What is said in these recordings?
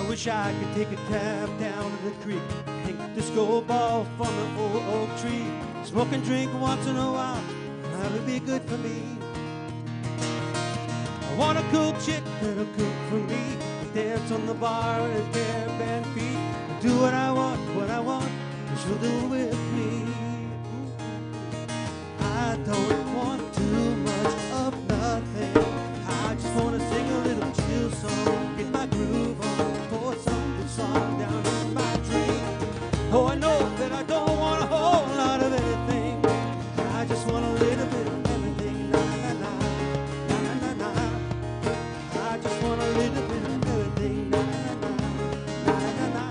wish I could take a cab down to the creek, hang a disco ball from the old oak tree, smoke and drink once in a while, that would be good for me. I want a cool chick that'll cook for me, dance on the bar and bare band feet, do what I want, and she'll do with me. I don't want too much of nothing, I just want to sing a little chill song, get my groove on, pour some good song down in my dream. Oh, I know that I don't want a whole lot of anything, I just want a little bit of everything. Na na na, na na na na. I just want a little bit of everything. Na na na, na na na.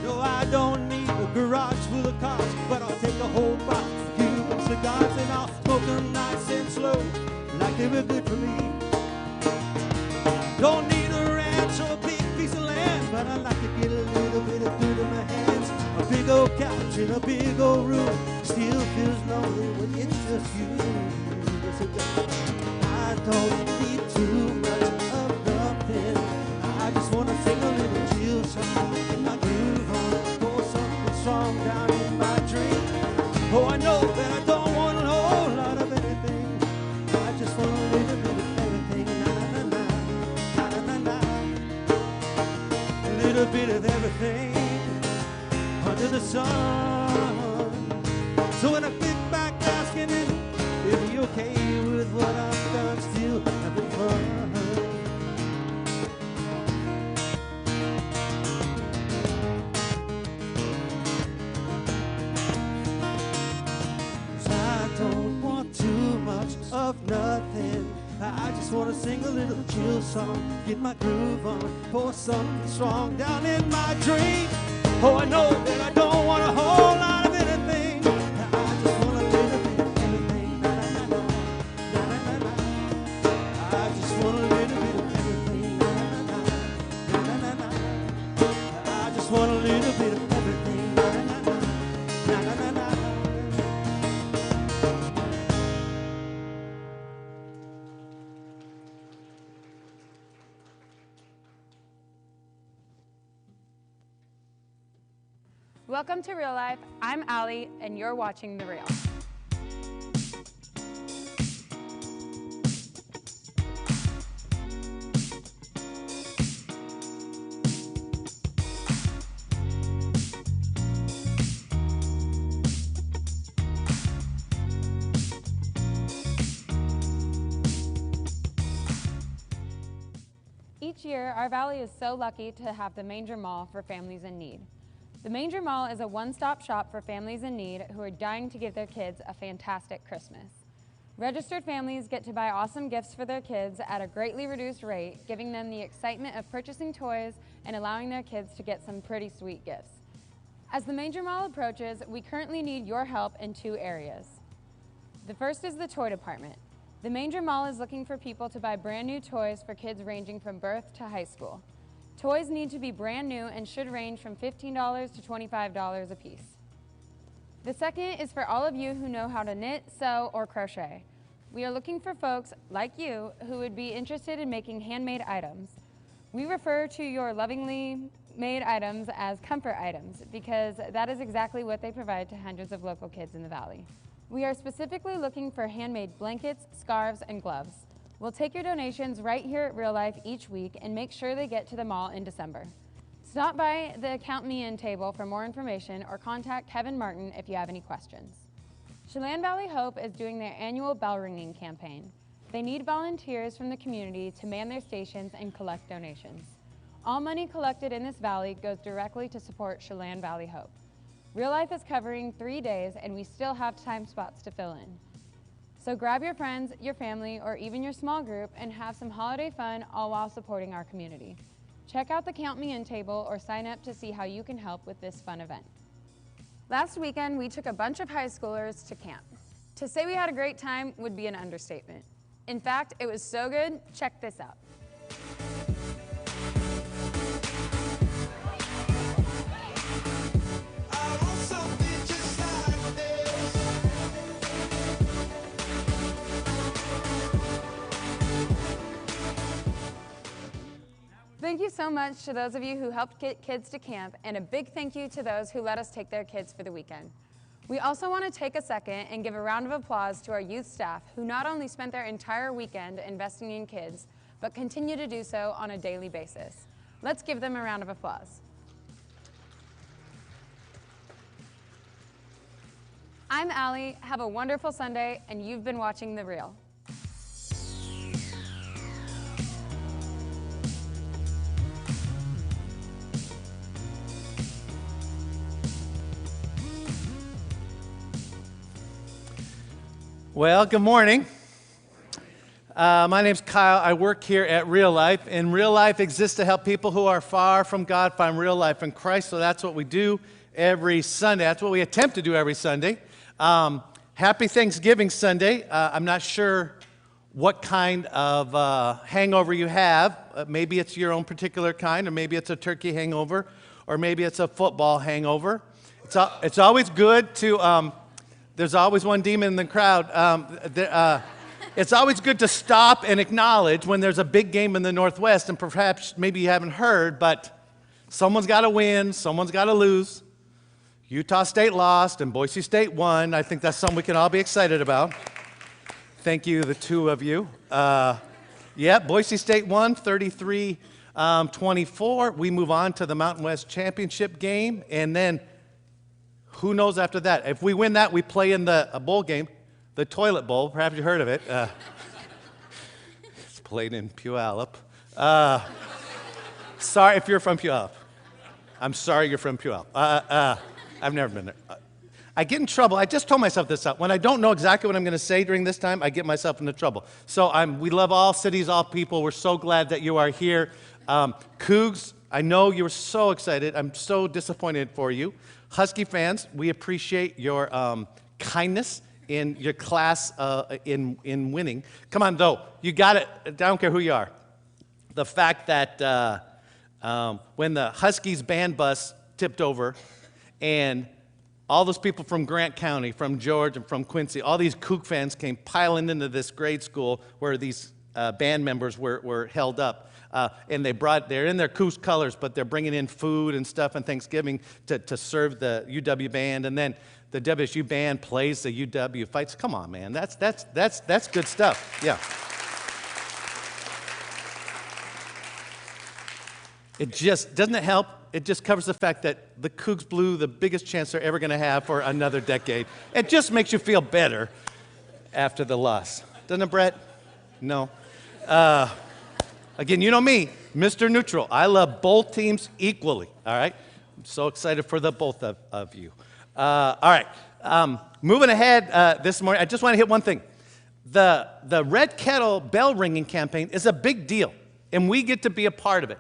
No, I don't need a garage full of cars, but I'll take a whole box of Cuban cigars and I'll smoke them nice and slow, like they were good for me. Don't need a ranch or a big piece of land, but I like to get a little bit of food in my hands. A big old couch in a big old room still feels lonely when it's just you. Yes, it does. I don't need too much of nothing, I just want to sing a little chill song, get my groove on, pour something strong down in my drink. Oh, I know that I don't want a whole lot of anything, I just want a little bit of everything. Na na na na, na na na, a little bit of everything under the sun. So when I think back asking it, is he okay with what I've done, still having fun? 'Cause I don't want too much of nothing, I just want to sing a little chill song, get my groove on, pour something strong down in my dream. Oh, I know that I don't want a whole lot of anything, I just want a little bit of everything. Na na na na, na na na. I just want a little bit of everything. Na na na na, na na na. I just want a little bit of everything. Na na na na, na na na. Welcome to Real Life. I'm Allie, and you're watching The Real. Each year, our valley is so lucky to have the Manger Mall for families in need. The Manger Mall is a one-stop shop for families in need who are dying to give their kids a fantastic Christmas. Registered families get to buy awesome gifts for their kids at a greatly reduced rate, giving them the excitement of purchasing toys and allowing their kids to get some pretty sweet gifts. As the Manger Mall approaches, we currently need your help in two areas. The first is the toy department. The Manger Mall is looking for people to buy brand new toys for kids ranging from birth to high school. Toys need to be brand new and should range from $15 to $25 a piece. The second is for all of you who know how to knit, sew, or crochet. We are looking for folks like you who would be interested in making handmade items. We refer to your lovingly made items as comfort items because that is exactly what they provide to hundreds of local kids in the Valley. We are specifically looking for handmade blankets, scarves, and gloves. We'll take your donations right here at Real Life each week and make sure they get to the mall in December. Stop by the Count Me In table for more information or contact Kevin Martin if you have any questions. Chelan Valley Hope is doing their annual bell ringing campaign. They need volunteers from the community to man their stations and collect donations. All money collected in this valley goes directly to support Chelan Valley Hope. Real Life is covering 3 days and we still have time spots to fill in. So grab your friends, your family, or even your small group and have some holiday fun all while supporting our community. Check out the Count Me In table or sign up to see how you can help with this fun event. Last weekend, we took a bunch of high schoolers to camp. To say we had a great time would be an understatement. In fact, it was so good, check this out. thank you so much to those of you who helped get kids to camp, and a big thank you to those who let us take their kids for the weekend. We also want to take a second and give a round of applause to our youth staff who not only spent their entire weekend investing in kids, but continue to do so on a daily basis. Let's give them a round of applause. I'm Allie. Have a wonderful Sunday, and you've been watching The Real. Well, good morning. My name's Kyle. I work here at RealLife, and RealLife exists to help people who are far from God find real life in Christ. So that's what we do every Sunday. That's what we attempt to do every Sunday. Happy Thanksgiving Sunday. I'm not sure what kind of hangover you have. Maybe it's your own particular kind, or maybe it's a turkey hangover, or maybe it's a football hangover. It's always good to... there's always one demon in the crowd. It's always good to stop and acknowledge when there's a big game in the Northwest, and perhaps maybe you haven't heard, but someone's got to win, someone's got to lose. Utah State lost and Boise State won. I think that's something we can all be excited about. Thank you, the two of you. Yeah, Boise State won 33-24. We move on to the Mountain West Championship game, and then who knows after that? If we win that, we play in a bowl game, the Toilet Bowl. Perhaps you heard of it. It's played in Puyallup. Sorry if you're from Puyallup. I'm sorry you're from Puyallup. I've never been there. I get in trouble. I just told myself this out. When I don't know exactly what I'm going to say during this time, I get myself into trouble. So we love all cities, all people. We're so glad that you are here. Cougs, I know you were so excited. I'm so disappointed for you. Husky fans, we appreciate your kindness in your class in winning. Come on, though. You got it. I don't care who you are. The fact that when the Huskies band bus tipped over and all those people from Grant County, from George, and from Quincy, all these Coug fans came piling into this grade school where these band members were held up. And they're in their Coug colors, but they're bringing in food and stuff on Thanksgiving to serve the UW band. And then the WSU band plays the UW fights. Come on, man. That's good stuff. Yeah. Doesn't it help? It just covers the fact that the Cougs blew the biggest chance they're ever going to have for another decade. It just makes you feel better after the loss. Doesn't it, Brett? No. Again, you know me, Mr. Neutral. I love both teams equally, all right? I'm so excited for the both of you. All right, moving ahead this morning, I just want to hit one thing. The Red Kettle bell ringing campaign is a big deal, and we get to be a part of it.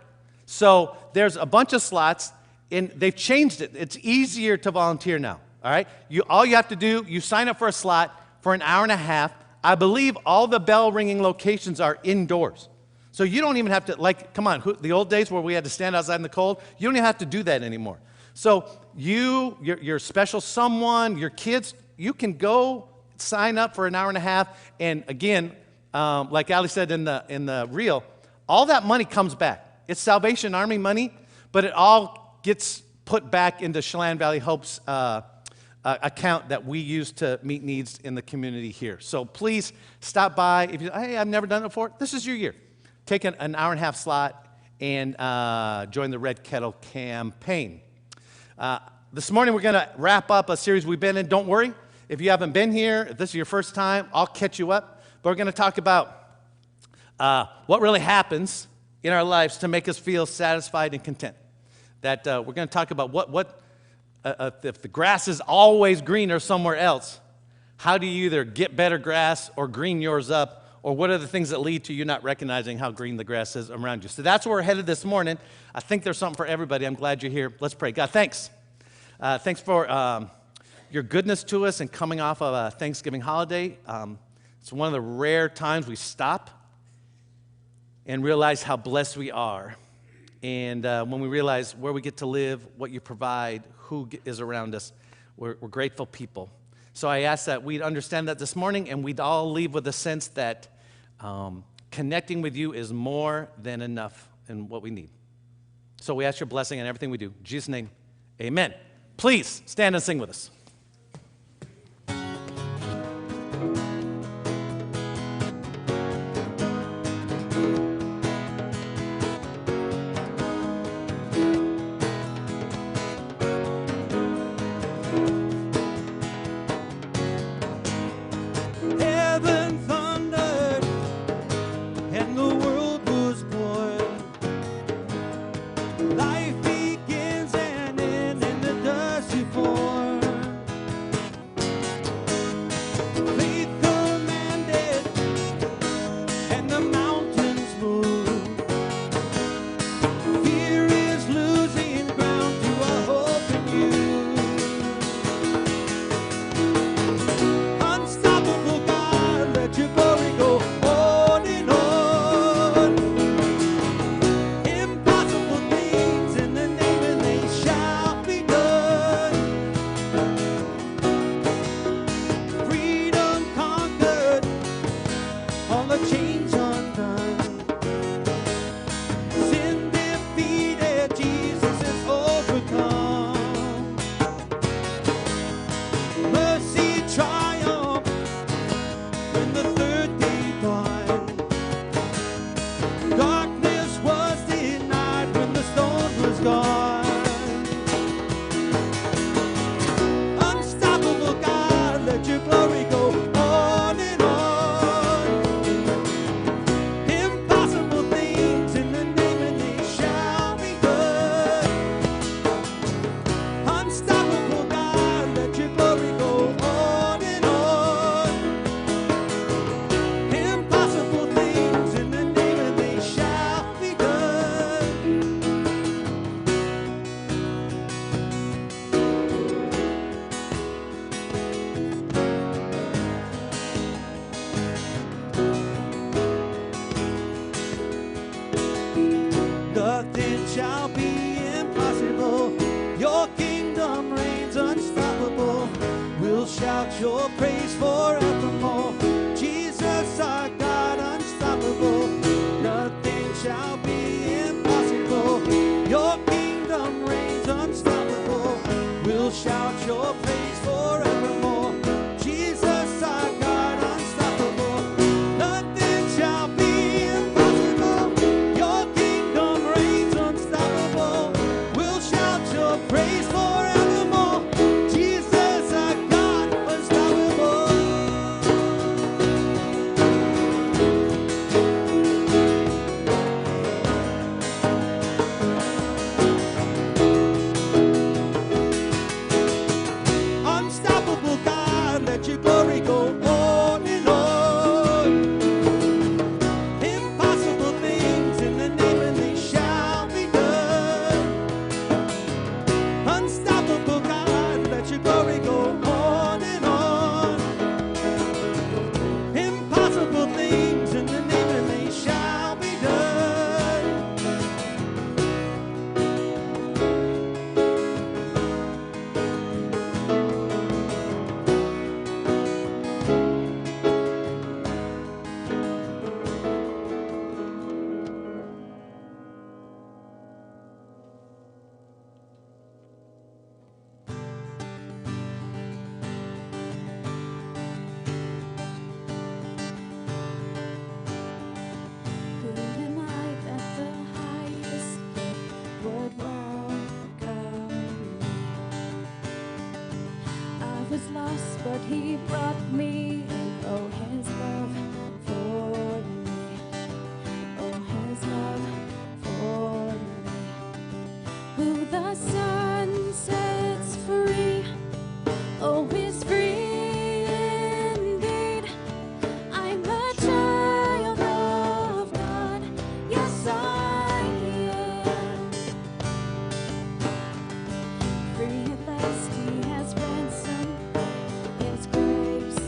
So there's a bunch of slots, and they've changed it. It's easier to volunteer now, all right? All you have to do, you sign up for a slot for an hour and a half. I believe all the bell ringing locations are indoors. So you don't even have to, come on, the old days where we had to stand outside in the cold, you don't even have to do that anymore. So your special someone, your kids, you can go sign up for an hour and a half. And again, like Ali said in the reel, all that money comes back. It's Salvation Army money, but it all gets put back into Chelan Valley Hope's account that we use to meet needs in the community here. So please stop by. If you, hey, I've never done it before, this is your year. Take an hour and a half slot and join the Red Kettle campaign. This morning we're going to wrap up a series we've been in. Don't worry, if you haven't been here, if this is your first time, I'll catch you up. But we're going to talk about what really happens in our lives to make us feel satisfied and content. That we're going to talk about if the grass is always greener somewhere else, how do you either get better grass or green yours up? Or what are the things that lead to you not recognizing how green the grass is around you? So that's where we're headed this morning. I think there's something for everybody. I'm glad you're here. Let's pray. God, thanks. Thanks for your goodness to us and coming off of a Thanksgiving holiday. It's one of the rare times we stop and realize how blessed we are. And when we realize where we get to live, what you provide, who is around us, we're grateful people. So I ask that we'd understand that this morning, and we'd all leave with a sense that connecting with you is more than enough in what we need. So we ask your blessing on everything we do. In Jesus' name, amen. Please stand and sing with us. Heaven thundered and the world was born. Life begins and ends in the dust you form. Faith commanded and the mountains move. Fear is losing ground to our hope in you. Unstoppable God, let your glory go on and on. Impossible things in the name and they shall be done. Freedom conquered, all the chains undone. Sin defeated, Jesus is overcome. Mercy triumphed when the third day dawned. Darkness was denied when the stone was gone. Unstoppable God, let your glory go on and on. Impossible things in the name and they shall be done. Unstoppable God, let your glory go on and on. Impossible things in the name and they shall be done. Nothing shall be impossible. Your kingdom reigns unstoppable. We'll shout your praise forevermore. Jesus, our God, unstoppable. Nothing shall be impossible. Your kingdom reigns unstoppable. We'll shout your praise forevermore. Jesus, our God, unstoppable. Nothing shall be impossible. Your kingdom reigns unstoppable. We'll shout your praise forevermore. Jesus, our God, unstoppable. Unstoppable God, let your glory go on and on. Impossible things in the name and they shall be done. Unstoppable God, let your glory go on and on. Impossible things in the name and they shall be done. Who am I that the highest would welcome me? I was lost, but he brought me in. Oh, his love for me. Oh, his love for me. Who the Son sets free, oh, is free indeed. I'm a child of God. Yes, I am. Free at last, he has ransomed. His grace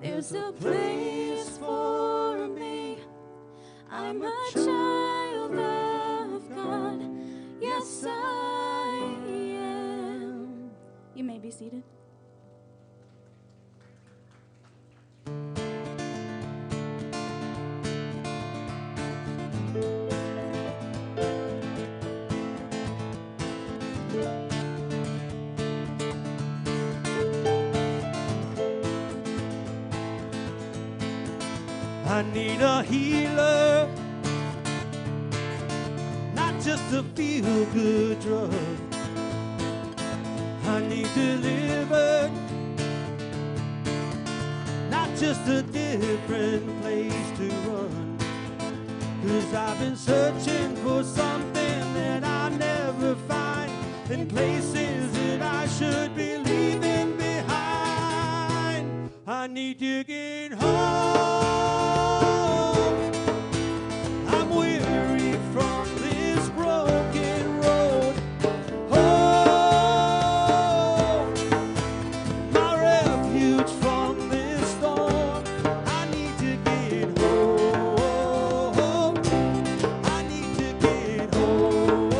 There's a place for me. I'm a child of God. Yes, I am. You may be seated. I need a healer, not just a feel-good drug. I need delivered, not just a different place to run. 'Cause I've been searching for something that I never find in places that I should be leaving behind. I need to get home. I'm weary from this broken road. Oh, my refuge from this storm. I need to get home. I need to get home.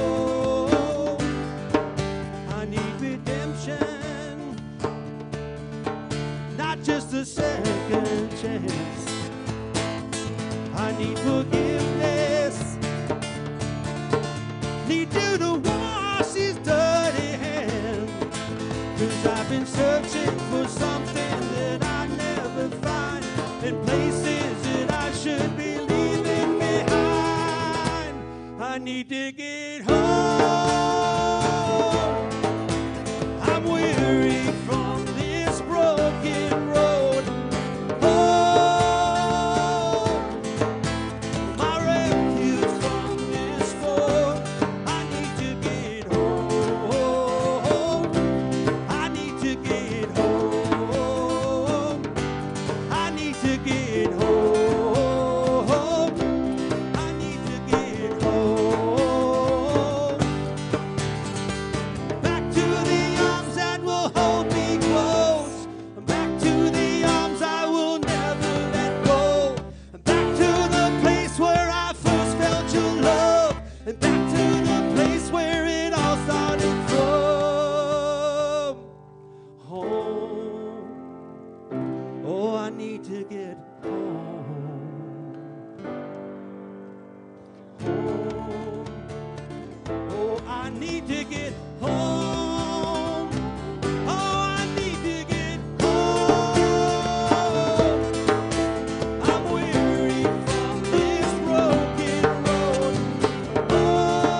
I need redemption, not just a second chance. I need forgiveness, need you to wash these dirty hands. 'Cause I've been searching for something that I never find in places that I should be leaving behind. I need to get home. I'm weary from this broken road. Oh, my refuge from this storm. I need to get home. I need to get home. I need to get home. I need to get home. Back to the arms that will hold me close. Back to the arms I will never let go. Back to the place where I first felt your love. And back to the place where it all started from. Home. Oh, I need to get home. Home. Oh, I need to get home. Oh, I need to get home. I'm weary from this broken road. Oh,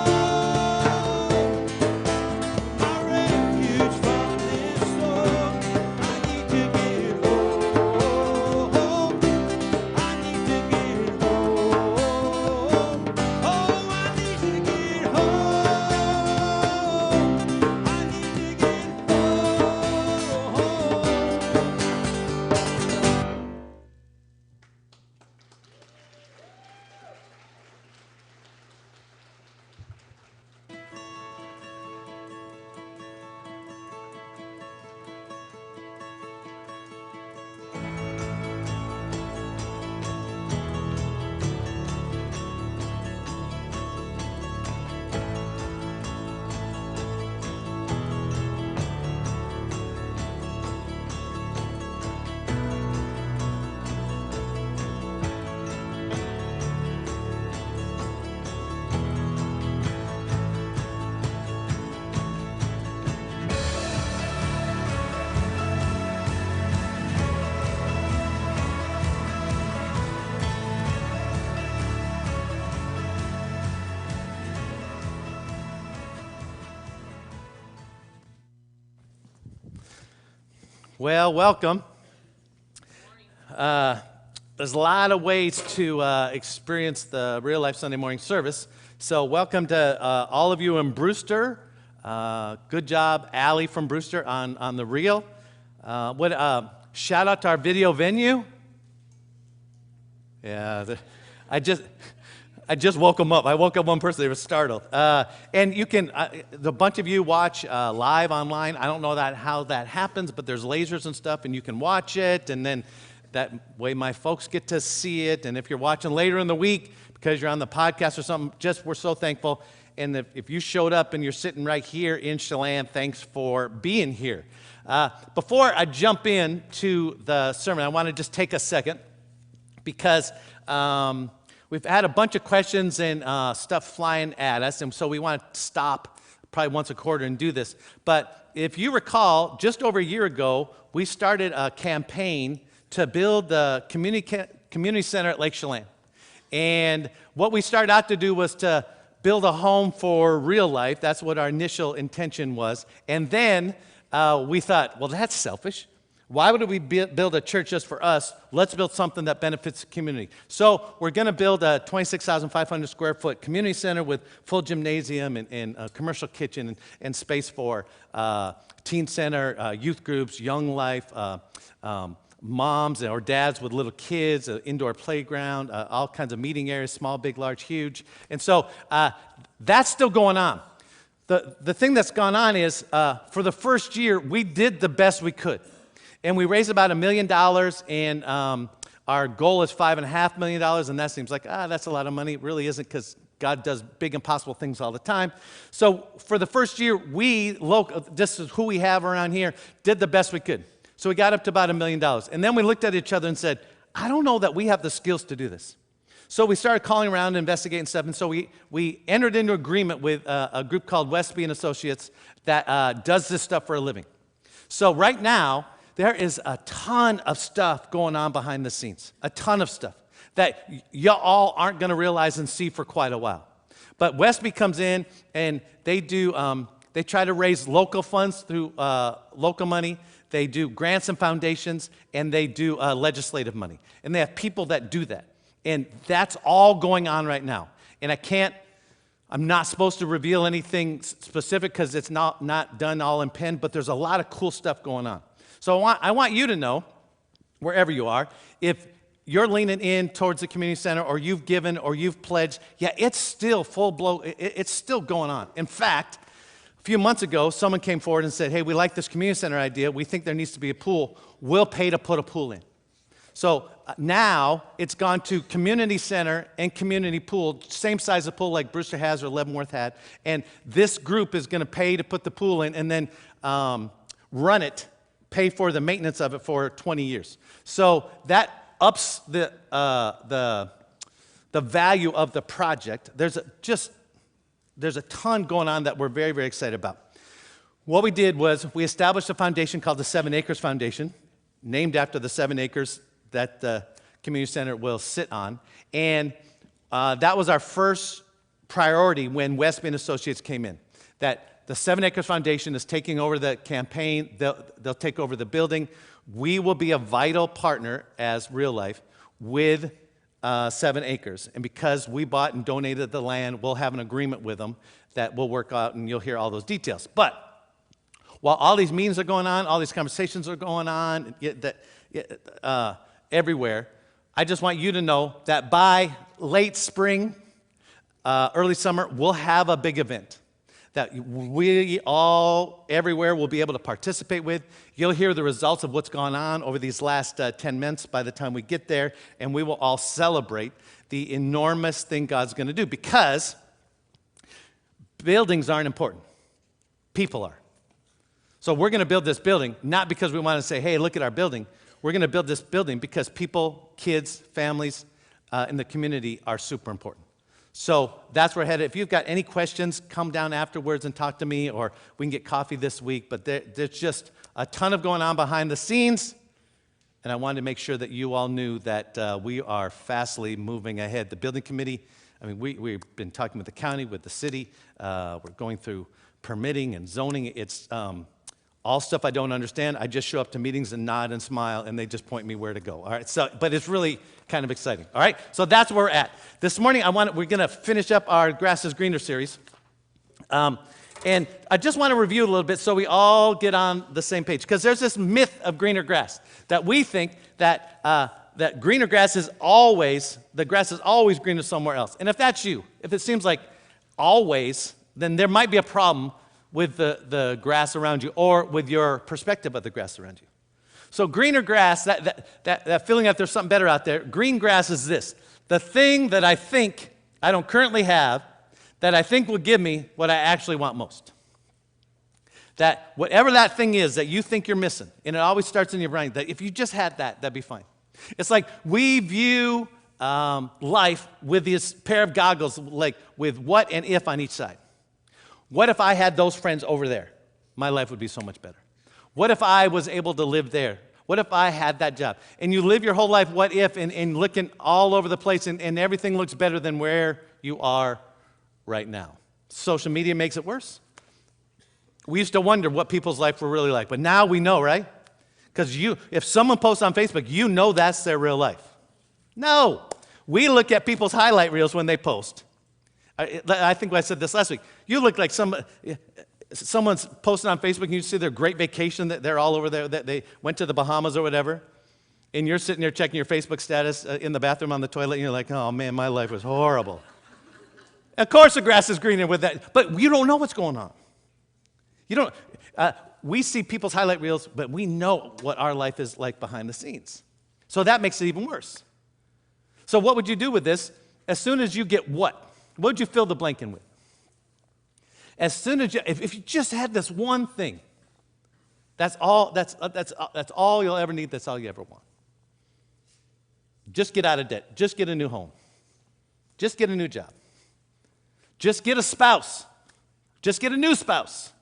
my refuge from this storm. I need to get home. I need to get home. Oh, I need to get home. I need to get home. Well, welcome. There's a lot of ways to experience the Real Life Sunday morning service. So welcome to all of you in Brewster. Good job, Allie from Brewster on the reel. Shout out to our video venue. Yeah, I just woke them up. I woke up one person, they were startled. And you can, the bunch of you watch live online. I don't know how that happens, but there's lasers and stuff, and you can watch it. And then that way my folks get to see it. And if you're watching later in the week because you're on the podcast or something, just we're so thankful. And if you showed up and you're sitting right here in Chelan, thanks for being here. Before I jump into the sermon, I want to just take a second because we've had a bunch of questions and stuff flying at us, and so we want to stop probably once a quarter and do this. But if you recall, just over a year ago, we started a campaign to build the community center at Lake Chelan. And what we started out to do was to build a home for RealLife. That's what our initial intention was. And then we thought, well, that's selfish. Why would we build a church just for us? Let's build something that benefits the community. So we're going to build a 26,500 square foot community center with full gymnasium and a commercial kitchen and space for teen center, youth groups, young life, moms or dads with little kids, an indoor playground, all kinds of meeting areas, small, big, large, huge. And so that's still going on. The thing that's gone on is for the first year, we did the best we could. And we raised about $1 million, and our goal is $5.5 million, and that seems like, that's a lot of money. It really isn't, because God does big, impossible things all the time. So for the first year, this is who we have around here, did the best we could. So we got up to about $1 million. And then we looked at each other and said, I don't know that we have the skills to do this. So we started calling around and investigating stuff, and so we entered into agreement with a group called Westby and Associates that does this stuff for a living. So right now, there is a ton of stuff going on behind the scenes, a ton of stuff that you all aren't going to realize and see for quite a while. But Westby comes in, and they try to raise local funds through local money. They do grants and foundations, and they do legislative money. And they have people that do that. And that's all going on right now. And I'm not supposed to reveal anything specific because it's not done all in pen, but there's a lot of cool stuff going on. So I want you to know, wherever you are, if you're leaning in towards the community center, or you've given, or you've pledged, it's still full blow, it's still going on. In fact, a few months ago, someone came forward and said, hey, we like this community center idea. We think there needs to be a pool. We'll pay to put a pool in. So now it's gone to community center and community pool, same size of pool like Brewster has or Leavenworth had. And this group is going to pay to put the pool in and then run it, pay for the maintenance of it for 20 years. So that ups the value of the project. There's a ton going on that we're very, very excited about. What we did was we established a foundation called the 7 Acres Foundation, named after the 7 acres that the community center will sit on. And that was our first priority when Westby and Associates came in, that the 7 Acres Foundation is taking over the campaign. They'll take over the building. We will be a vital partner as RealLife with 7 Acres. And because we bought and donated the land, we'll have an agreement with them that we'll work out, and you'll hear all those details. But while all these meetings are going on, all these conversations are going on everywhere, I just want you to know that by late spring, early summer, we'll have a big event that we all, everywhere, will be able to participate with. You'll hear the results of what's gone on over these last 10 months by the time we get there, and we will all celebrate the enormous thing God's going to do, because buildings aren't important. People are. So we're going to build this building, not because we want to say, hey, look at our building. We're going to build this building because people, kids, families in the community are super important. So that's where we're headed. If you've got any questions, come down afterwards and talk to me, or we can get coffee this week. But there's just a ton of going on behind the scenes, and I wanted to make sure that you all knew that we are fastly moving ahead. The building committee, we've been talking with the county, with the city. We're going through permitting and zoning. It's all stuff I don't understand. I just show up to meetings and nod and smile, and they just point me where to go. All right. So, but it's really kind of exciting. All right. So that's where we're at. This morning, we're going to finish up our Grass is Greener series, and I just want to review a little bit so we all get on the same page, because there's this myth of greener grass that we think that that greener grass is always greener somewhere else. And if that's you, if it seems like always, then there might be a problem with the grass around you, or with your perspective of the grass around you. So greener grass, that feeling that there's something better out there, green grass is this. The thing that I think I don't currently have that I think will give me what I actually want most. That whatever that thing is that you think you're missing, and it always starts in your brain, that if you just had that, that'd be fine. It's like we view life with this pair of goggles, like with what and if on each side. What if I had those friends over there? My life would be so much better. What if I was able to live there? What if I had that job? And you live your whole life, what if, and looking all over the place, and everything looks better than where you are right now. Social media makes it worse. We used to wonder what people's life were really like, but now we know, right? Because if someone posts on Facebook, you know that's their real life. No. We look at people's highlight reels when they post. I think I said this last week. You look like someone's posting on Facebook and you see their great vacation, that they're all over there, that they went to the Bahamas or whatever, and you're sitting there checking your Facebook status in the bathroom on the toilet, and you're like, oh man, my life was horrible. Of course the grass is greener with that, but you don't know what's going on. You don't. We see people's highlight reels, but we know what our life is like behind the scenes. So that makes it even worse. So what would you do with this? As soon as you get what would you fill the blank in with? As soon as if you just had this one thing, that's all you'll ever need. That's all you ever want. Just get out of debt. Just get a new home. Just get a new job. Just get a spouse. Just get a new spouse.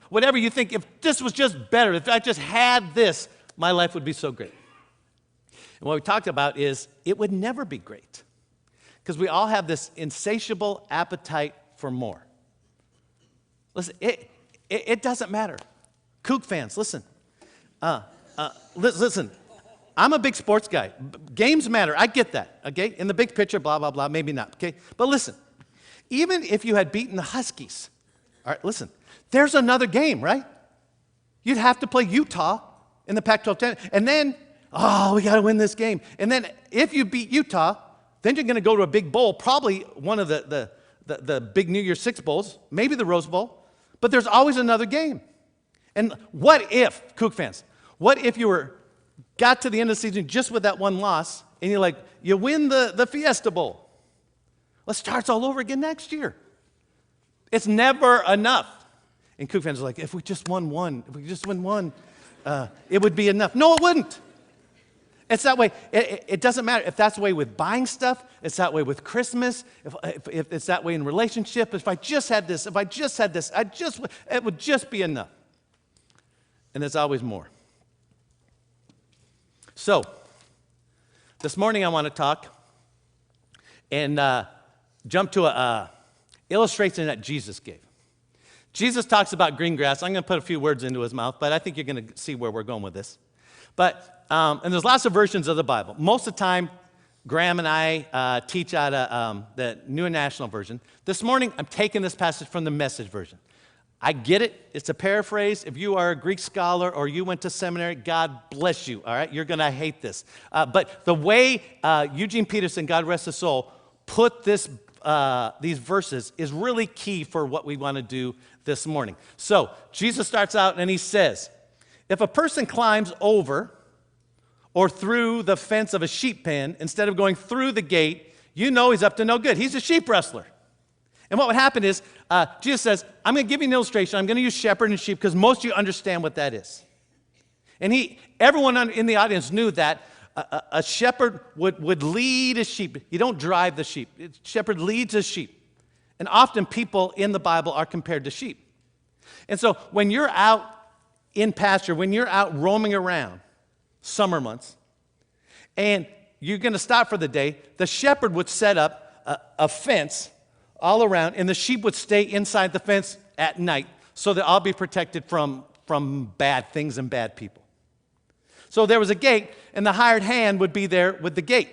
Whatever you think, if this was just better, if I just had this, my life would be so great. And what we talked about is it would never be great because we all have this insatiable appetite for more. Listen, it doesn't matter. Kook fans, listen. Listen, I'm a big sports guy. Games matter. I get that, okay? In the big picture, blah, blah, blah, maybe not, okay? But listen, even if you had beaten the Huskies, all right, listen, there's another game, right? You'd have to play Utah in the Pac-12, and then, we got to win this game. And then if you beat Utah, then you're going to go to a big bowl, probably one of the big New Year's Six bowls, maybe the Rose Bowl, but there's always another game. And what if, Kook fans, what if you got to the end of the season just with that one loss, and you're like, you win the Fiesta Bowl. Well, it starts all over again next year. It's never enough. And Kook fans are like, if we just won one, if we just win one, it would be enough. No, it wouldn't. It's that way. It doesn't matter if that's the way with buying stuff. It's that way with Christmas. If it's that way in relationship. If I just had this, it would just be enough. And there's always more. So, this morning I want to talk and jump to an illustration that Jesus gave. Jesus talks about green grass. I'm going to put a few words into his mouth, but I think you're going to see where we're going with this. But and there's lots of versions of the Bible. Most of the time, Graham and I teach out of the New International Version. This morning, I'm taking this passage from the Message version. I get it. It's a paraphrase. If you are a Greek scholar or you went to seminary, God bless you, all right? You're going to hate this. But the way Eugene Peterson, God rest his soul, put these verses is really key for what we want to do this morning. So Jesus starts out and he says, if a person climbs over or through the fence of a sheep pen instead of going through the gate, you know he's up to no good. He's a sheep wrestler. And what would happen is, Jesus says, I'm going to give you an illustration. I'm going to use shepherd and sheep because most of you understand what that is. And everyone in the audience knew that a shepherd would lead a sheep. You don't drive the sheep. Shepherd leads a sheep. And often people in the Bible are compared to sheep. And so when you're out in pasture, when you're out roaming around, summer months, and you're going to stop for the day, the shepherd would set up a fence all around, and the sheep would stay inside the fence at night so that I'll be protected from bad things and bad people. So there was a gate, and the hired hand would be there with the gate.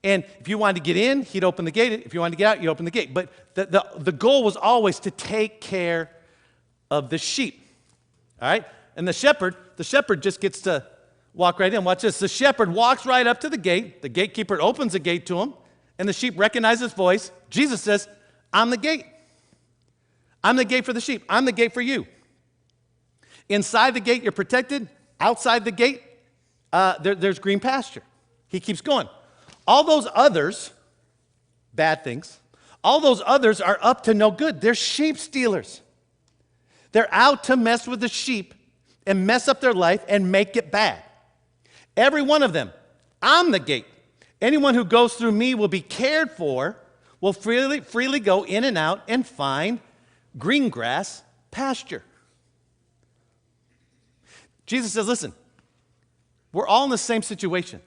And if you wanted to get in, he'd open the gate. If you wanted to get out, you open the gate. But the goal was always to take care of the sheep. All right? And the shepherd just gets to walk right in. Watch this. The shepherd walks right up to the gate. The gatekeeper opens the gate to him, and the sheep recognize his voice. Jesus says, I'm the gate. I'm the gate for the sheep. I'm the gate for you. Inside the gate, you're protected. outside the gate, there's green pasture. He keeps going. All those others, bad things, all those others are up to no good. They're sheep stealers. They're out to mess with the sheep and mess up their life and make it bad. Every one of them. I'm the gate. Anyone who goes through me will be cared for, will freely go in and out and find green grass pasture. Jesus says, listen, we're all in the same situation.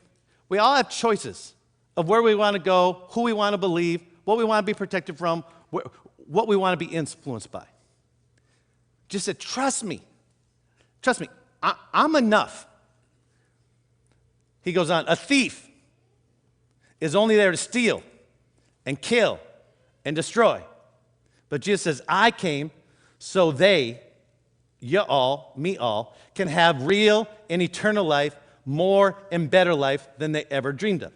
We all have choices of where we want to go, who we want to believe, what we want to be protected from, what we want to be influenced by. Just said, trust me. Trust me. I'm enough. He goes on, a thief is only there to steal and kill and destroy. But Jesus says, I came so they, you all, me all, can have real and eternal life, more and better life than they ever dreamed of.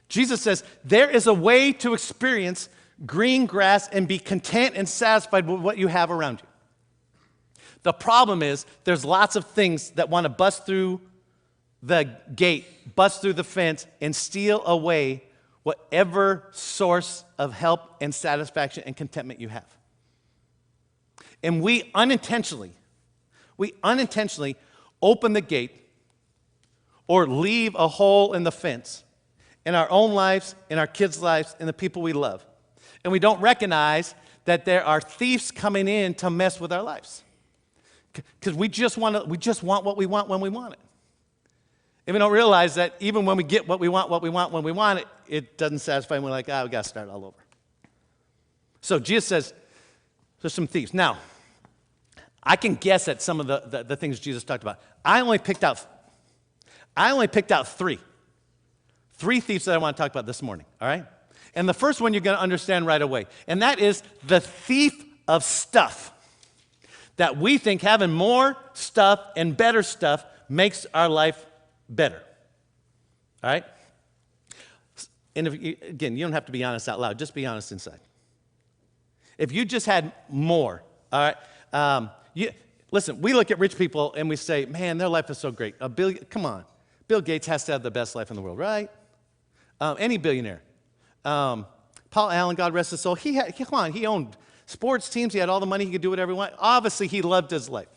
Jesus says, there is a way to experience green grass and be content and satisfied with what you have around you. The problem is there's lots of things that want to bust through the gate, bust through the fence, and steal away whatever source of help and satisfaction and contentment you have. And we unintentionally open the gate or leave a hole in the fence in our own lives, in our kids' lives, in the people we love. And we don't recognize that there are thieves coming in to mess with our lives. Because we just want what we want when we want it. And we don't realize that even when we get what we want when we want it, it doesn't satisfy, and we're like, we got to start all over. So Jesus says, there's some thieves. Now, I can guess at some of the things Jesus talked about. I only picked out three. Three thieves that I want to talk about this morning, all right? And the first one you're going to understand right away, and that is the thief of stuff. That we think having more stuff and better stuff makes our life better. All right? And again, you don't have to be honest out loud. Just be honest inside. If you just had more, all right? Listen, we look at rich people and we say, man, their life is so great. Come on. Bill Gates has to have the best life in the world, right? Any billionaire. Paul Allen, God rest his soul, he owned sports teams. He had all the money. He could do whatever he wanted. Obviously, he loved his life.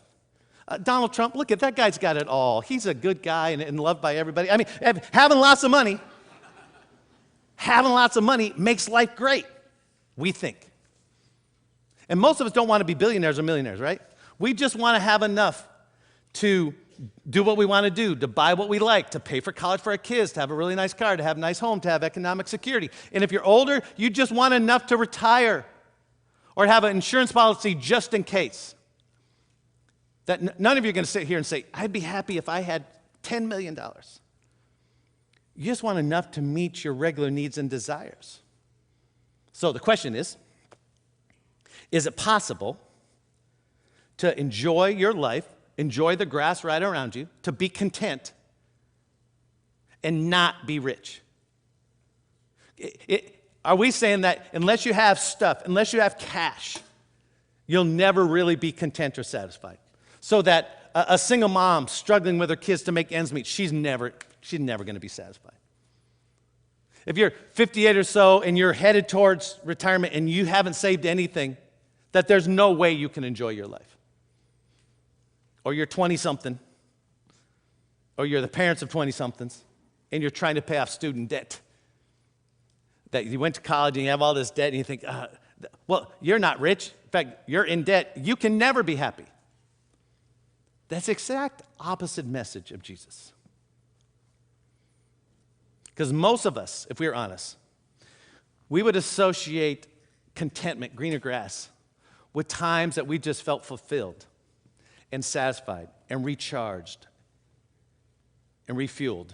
Donald Trump, look at that guy's got it all. He's a good guy and loved by everybody. I mean, having lots of money makes life great, we think. And most of us don't want to be billionaires or millionaires, right? We just want to have enough to do what we want to do, to buy what we like, to pay for college for our kids, to have a really nice car, to have a nice home, to have economic security. And if you're older, you just want enough to retire or have an insurance policy just in case. That none of you are going to sit here and say, I'd be happy if I had $10 million. You just want enough to meet your regular needs and desires. So the question is it possible to enjoy your life, enjoy the grass right around you, to be content and not be rich? Are we saying that unless you have stuff, unless you have cash, you'll never really be content or satisfied? So that a single mom struggling with her kids to make ends meet, she's never going to be satisfied. If you're 58 or so and you're headed towards retirement and you haven't saved anything, that there's no way you can enjoy your life. Or you're 20-something, or you're the parents of 20-somethings, and you're trying to pay off student debt. That you went to college and you have all this debt and you think, well, you're not rich. In fact, you're in debt. You can never be happy. That's the exact opposite message of Jesus. Because most of us, if we were honest, we would associate contentment, greener grass, with times that we just felt fulfilled and satisfied and recharged and refueled.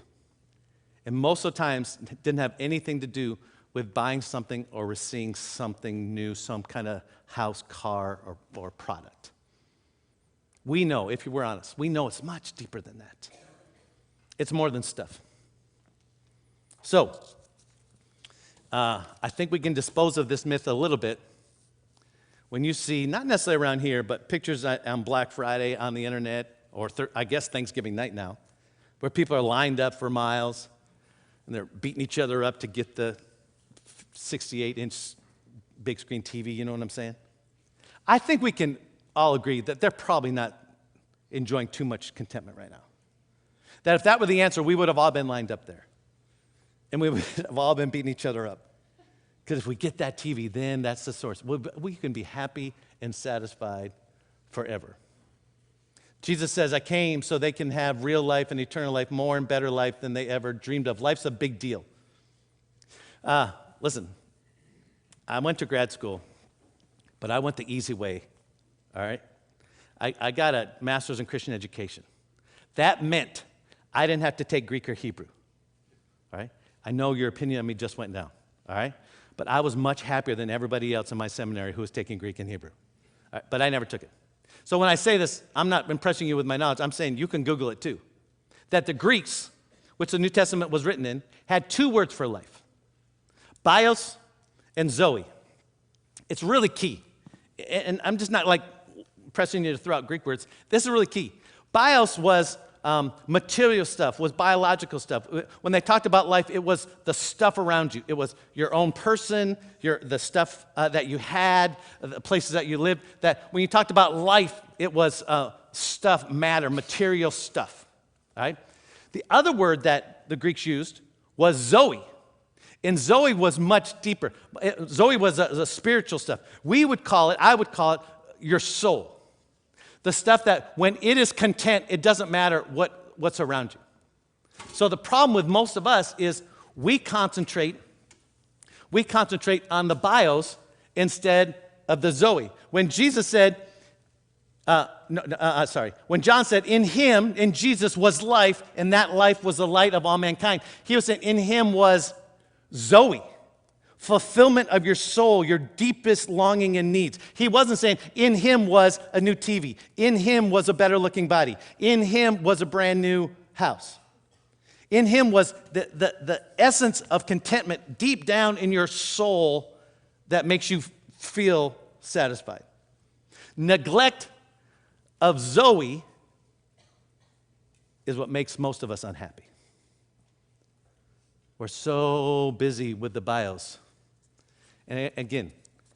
And most of the times, it didn't have anything to do with buying something or receiving something new, some kind of house, car, or product. We know, if we're honest, we know it's much deeper than that. It's more than stuff. So, I think we can dispose of this myth a little bit when you see, not necessarily around here, but pictures on Black Friday on the internet or I guess Thanksgiving night now, where people are lined up for miles, and they're beating each other up to get the 68-inch big screen TV, you know what I'm saying? I think we can all agree that they're probably not enjoying too much contentment right now. That if that were the answer, we would have all been lined up there. And we would have all been beating each other up. Because if we get that TV, then that's the source. We can be happy and satisfied forever. Jesus says, I came so they can have real life and eternal life, more and better life than they ever dreamed of. Life's a big deal. Listen, I went to grad school, but I went the easy way, all right? I got a master's in Christian education. That meant I didn't have to take Greek or Hebrew, all right? I know your opinion on me just went down, all right? But I was much happier than everybody else in my seminary who was taking Greek and Hebrew. All right? But I never took it. So when I say this, I'm not impressing you with my knowledge. I'm saying you can Google it too. That the Greeks, which the New Testament was written in, had two words for life: bios and zoe. It's really key. And I'm just not like pressing you to throw out Greek words. This is really key. Bios was material stuff, was biological stuff. When they talked about life, it was the stuff around you. It was your own person, the stuff that you had, the places that you lived. That when you talked about life, it was stuff, matter, material stuff. Right? The other word that the Greeks used was zoe. And zoe was much deeper. Zoe was a spiritual stuff. I would call it your soul. The stuff that when it is content, it doesn't matter what's around you. So the problem with most of us is we concentrate on the bios instead of the zoe. When Jesus said, when John said, in him, in Jesus was life, and that life was the light of all mankind, he was saying in him was zoe, fulfillment of your soul, your deepest longing and needs. He wasn't saying in him was a new TV, in him was a better looking body, in him was a brand new house. In him was the essence of contentment deep down in your soul that makes you feel satisfied. Neglect of zoe is what makes most of us unhappy. We're so busy with the bios. And again,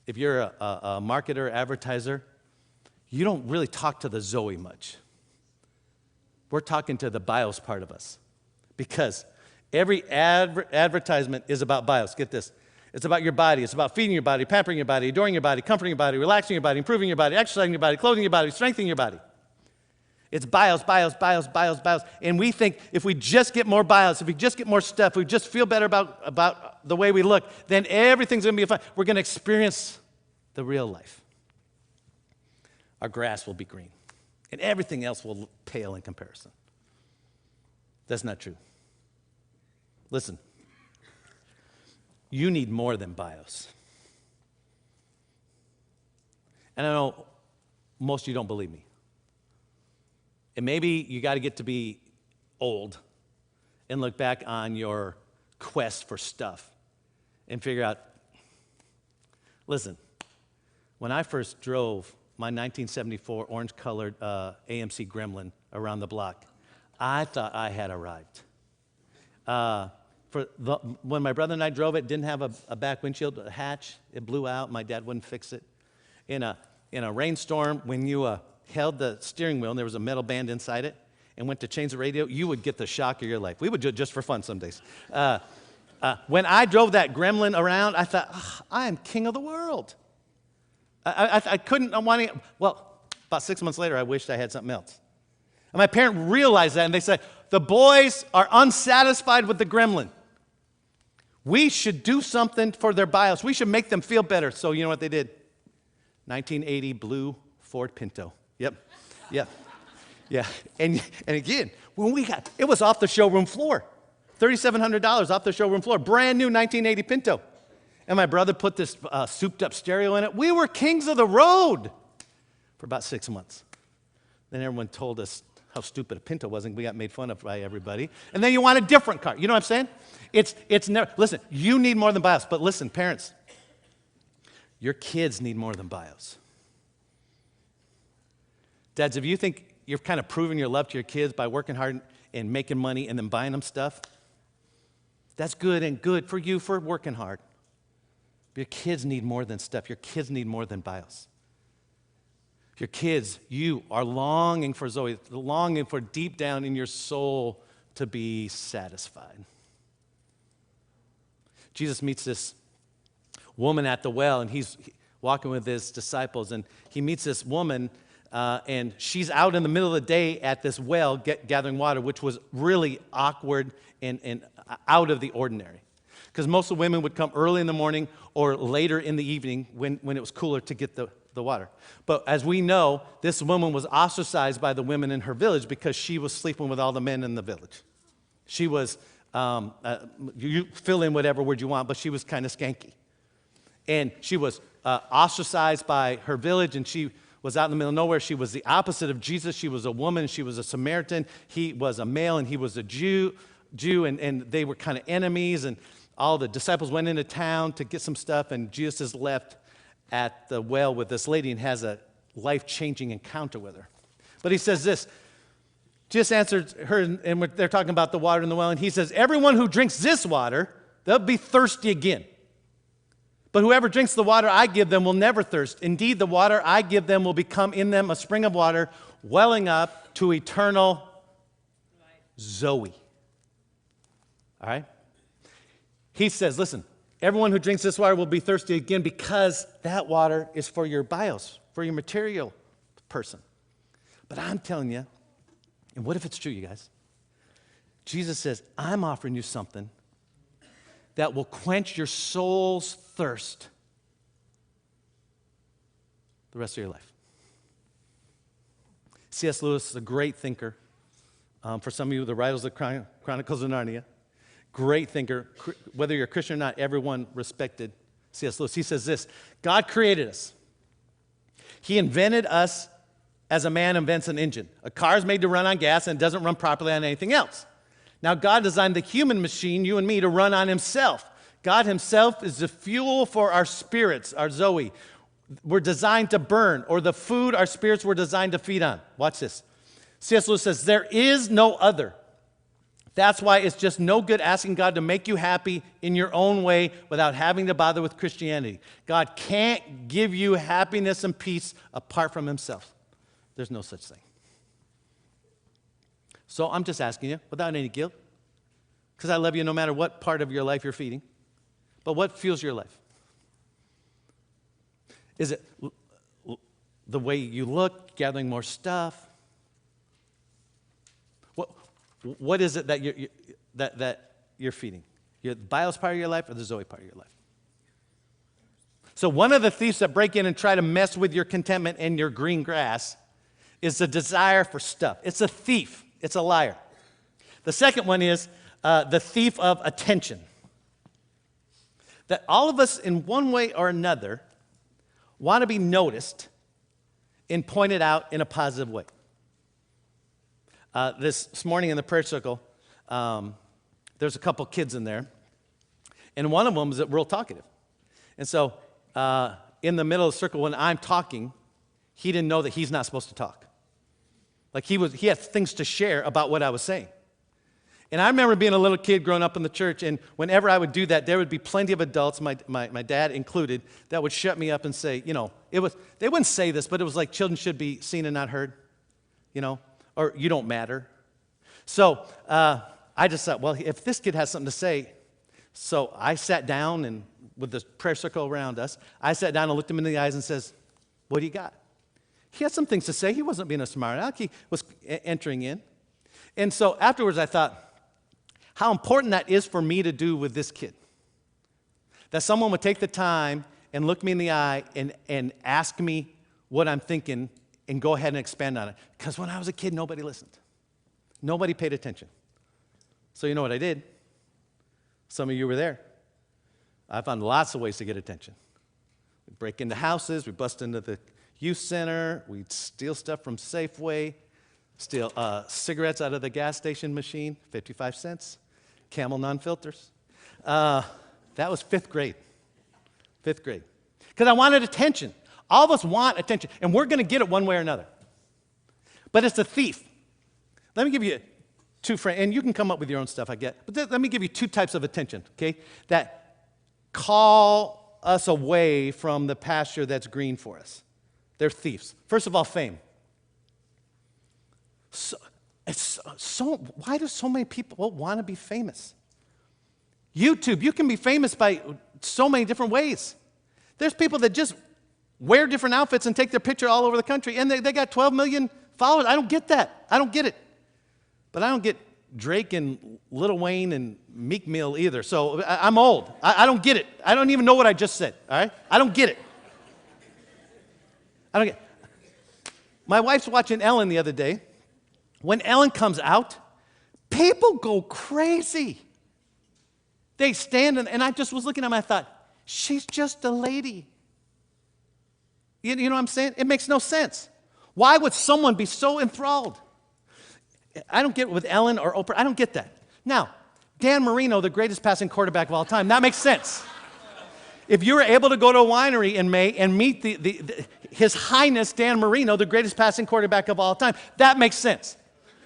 if you're a marketer, advertiser, you don't really talk to the zoe much. We're talking to the bios part of us. Because every advertisement is about bios. Get this. It's about your body. It's about feeding your body, pampering your body, adoring your body, comforting your body, relaxing your body, improving your body, exercising your body, clothing your body, strengthening your body. It's bios, bios, bios, bios, bios. And we think if we just get more bios, if we just get more stuff, if we just feel better about the way we look, then everything's going to be fine. We're going to experience the real life. Our grass will be green. And everything else will pale in comparison. That's not true. Listen. You need more than bios. And I know most of you don't believe me. And maybe you got to get to be old and look back on your quest for stuff and figure out, listen, when I first drove my 1974 orange-colored AMC Gremlin around the block, I thought I had arrived. When my brother and I drove it didn't have a back windshield, a hatch. It blew out. My dad wouldn't fix it. In a rainstorm, when you held the steering wheel and there was a metal band inside it and went to change the radio, you would get the shock of your life. We would do it just for fun some days. When I drove that Gremlin around, I thought, I am king of the world. I couldn't, about 6 months later, I wished I had something else. And my parent realized that, and they said, the boys are unsatisfied with the Gremlin. We should do something for their bios. We should make them feel better. So you know what they did? 1980 blue Ford Pinto. Yep. And again, when we got, it was off the showroom floor. $3,700 off the showroom floor. Brand new 1980 Pinto. And my brother put this souped up stereo in it. We were kings of the road for about 6 months. Then everyone told us how stupid a Pinto was, and we got made fun of by everybody. And then you want a different car. You know what I'm saying? It's never, listen, you need more than bios. But listen, parents, your kids need more than bios. Dads, if you think you're kind of proving your love to your kids by working hard and making money and then buying them stuff. That's good and good for you for working hard. But your kids need more than stuff. Your kids need more than bios. Your kids, you are longing for Zoe, longing for deep down in your soul to be satisfied. Jesus meets this woman at the well, and he's walking with his disciples, and he meets this woman, and she's out in the middle of the day at this well gathering water, which was really awkward and out of the ordinary. Because most of the women would come early in the morning or later in the evening when it was cooler to get the water. But as we know, this woman was ostracized by the women in her village because she was sleeping with all the men in the village. She was, you fill in whatever word you want, but she was kind of skanky. And she was ostracized by her village, and she was out in the middle of nowhere. She was the opposite of Jesus. She was a woman. She was a Samaritan. He was a male, and he was a Jew, and they were kind of enemies. And all the disciples went into town to get some stuff, and Jesus is left at the well with this lady and has a life-changing encounter with her. But he says this. Jesus answered her, and they're talking about the water in the well, and he says, everyone who drinks this water, they'll be thirsty again. But whoever drinks the water I give them will never thirst. Indeed, the water I give them will become in them a spring of water, welling up to eternal Zoe. All right? He says, listen, everyone who drinks this water will be thirsty again because that water is for your bios, for your material person. But I'm telling you, and what if it's true, you guys? Jesus says, I'm offering you something that will quench your soul's thirst the rest of your life. C.S. Lewis is a great thinker. For some of you, the writers of the Chronicles of Narnia. Great thinker. Whether you're a Christian or not, everyone respected C.S. Lewis. He says this, God created us. He invented us as a man invents an engine. A car is made to run on gas and it doesn't run properly on anything else. Now, God designed the human machine, you and me, to run on himself. God himself is the fuel for our spirits, our Zoe. We're designed to burn, or the food our spirits were designed to feed on. Watch this. C.S. Lewis says, there is no other. That's why it's just no good asking God to make you happy in your own way without having to bother with Christianity. God can't give you happiness and peace apart from himself. There's no such thing. So I'm just asking you, without any guilt, because I love you no matter what part of your life you're feeding, but what fuels your life? Is it the way you look, gathering more stuff? What is it that you're feeding? The bios part of your life or the Zoe part of your life? So one of the thieves that break in and try to mess with your contentment and your green grass is the desire for stuff. It's a thief. It's a liar. The second one is the thief of attention. That all of us in one way or another want to be noticed and pointed out in a positive way. This morning in the prayer circle, there's a couple kids in there, and one of them is real talkative. And so in the middle of the circle when I'm talking, he didn't know that he's not supposed to talk. Like he had things to share about what I was saying. And I remember being a little kid growing up in the church, and whenever I would do that, there would be plenty of adults, my dad included, that would shut me up and say, they wouldn't say this, but it was like children should be seen and not heard, or you don't matter. So I just thought, well, if this kid has something to say, so I sat down, and with the prayer circle around us, I sat down and looked him in the eyes and says, what do you got? He had some things to say. He wasn't being a smart aleck. He was entering in. And so afterwards I thought, how important that is for me to do with this kid. That someone would take the time and look me in the eye and ask me what I'm thinking and go ahead and expand on it. Because when I was a kid, nobody listened. Nobody paid attention. So you know what I did? Some of you were there. I found lots of ways to get attention. We'd break into houses. We'd bust into the youth center. We'd steal stuff from Safeway. Steal cigarettes out of the gas station machine, 55 cents. Camel non-filters. That was fifth grade. Fifth grade. Because I wanted attention. All of us want attention, and we're going to get it one way or another. but it's a thief. Let me give you two friends, and you can come up with your own stuff, I get. But let me give you two types of attention, okay, that call us away from the pasture that's green for us. They're thieves. First of all, fame. Why do so many people want to be famous? YouTube, you can be famous by so many different ways. There's people that just wear different outfits and take their picture all over the country, and they got 12 million followers. I don't get that. I don't get it. But I don't get Drake and Lil Wayne and Meek Mill either. So I'm old. I don't get it. I don't even know what I just said, all right? I don't get it. I don't get it. My wife's watching Ellen the other day. When Ellen comes out, people go crazy. They stand, and I just was looking at them, I thought, she's just a lady. You know what I'm saying? It makes no sense. Why would someone be so enthralled? I don't get it with Ellen or Oprah. I don't get that. Now, Dan Marino, the greatest passing quarterback of all time, that makes sense. If you were able to go to a winery in May and meet His Highness Dan Marino, the greatest passing quarterback of all time, that makes sense.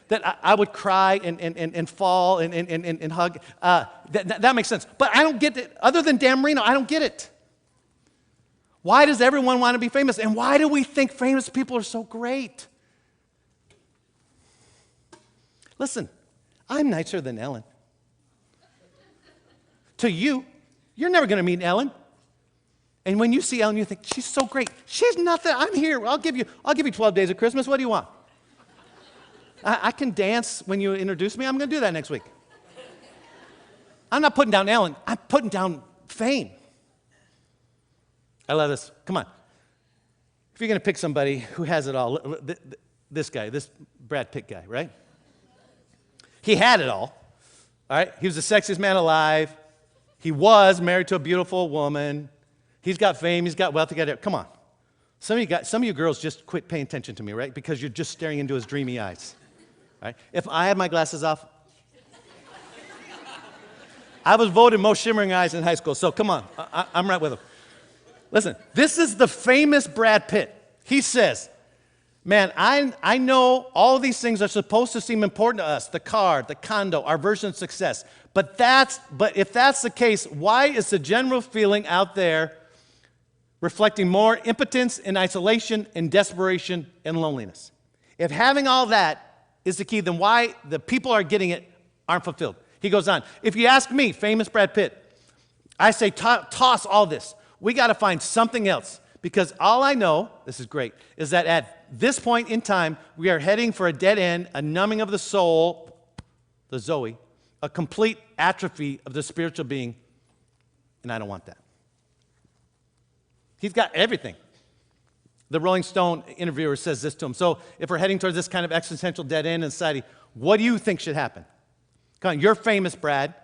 That I would cry and fall and hug. That makes sense. But I don't get it. Other than Dan Marino, I don't get it. Why does everyone want to be famous? And why do we think famous people are so great? Listen, I'm nicer than Ellen. To you, you're never going to meet Ellen. And when you see Ellen, you think, she's so great. She's nothing. I'm here. I'll give you 12 days of Christmas. What do you want? I can dance when you introduce me. I'm going to do that next week. I'm not putting down Ellen. I'm putting down fame. I love this. Come on. If you're going to pick somebody who has it all, this guy, this Brad Pitt guy, right? He had it all right? He was the sexiest man alive. He was married to a beautiful woman. He's got fame. He's got wealth. Come on. Some of you girls just quit paying attention to me, right? Because you're just staring into his dreamy eyes. Right? If I had my glasses off, I was voted most shimmering eyes in high school, so come on. I'm right with him. Listen, this is the famous Brad Pitt. He says, man, I know all these things are supposed to seem important to us, the car, the condo, our version of success. But if that's the case, why is the general feeling out there reflecting more impotence and isolation and desperation and loneliness? If having all that is the key, then why the people are getting it aren't fulfilled? He goes on, if you ask me, famous Brad Pitt, I say toss all this. We got to find something else, because all I know, this is great, is that at this point in time, we are heading for a dead end, a numbing of the soul, the Zoe, a complete atrophy of the spiritual being, and I don't want that. He's got everything. The Rolling Stone interviewer says this to him. So if we're heading towards this kind of existential dead end in society, what do you think should happen? Come on, you're famous, Brad.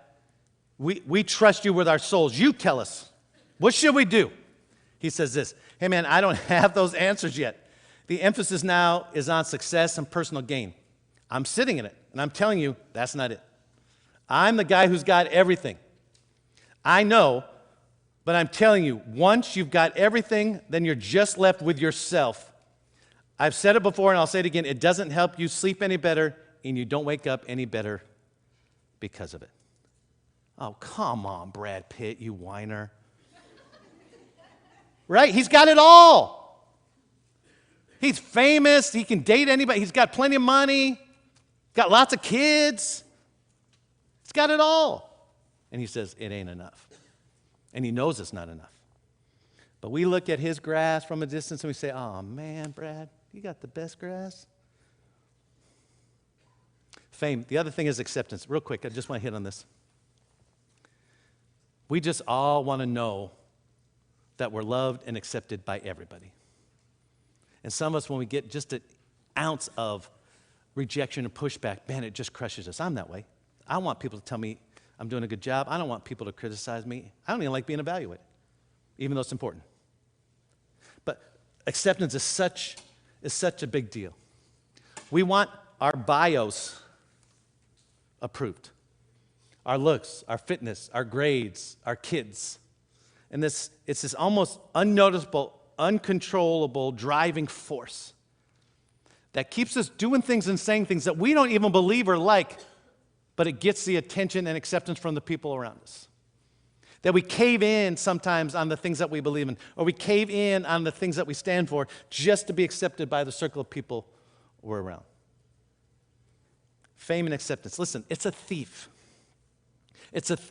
We trust you with our souls. You tell us. What should we do? He says this, hey man, I don't have those answers yet. The emphasis now is on success and personal gain. I'm sitting in it, and I'm telling you, that's not it. I'm the guy who's got everything. I know, but I'm telling you, once you've got everything, then you're just left with yourself. I've said it before, and I'll say it again, it doesn't help you sleep any better, and you don't wake up any better because of it. Oh, come on, Brad Pitt, you whiner. Right? He's got it all. He's famous. He can date anybody. He's got plenty of money. Got lots of kids. He's got it all. And he says, it ain't enough. And he knows it's not enough. But we look at his grass from a distance and we say, oh, man, Brad, you got the best grass. Fame. The other thing is acceptance. Real quick, I just want to hit on this. We just all want to know that we're loved and accepted by everybody. And some of us, when we get just an ounce of rejection and pushback, man, it just crushes us. I'm that way. I want people to tell me I'm doing a good job. I don't want people to criticize me. I don't even like being evaluated, even though it's important. But acceptance is such a big deal. We want our bios approved, our looks, our fitness, our grades, our kids. And it's this almost unnoticeable, uncontrollable driving force that keeps us doing things and saying things that we don't even believe or like, but it gets the attention and acceptance from the people around us. That we cave in sometimes on the things that we believe in, or we cave in on the things that we stand for just to be accepted by the circle of people we're around. Fame and acceptance. Listen, it's a thief.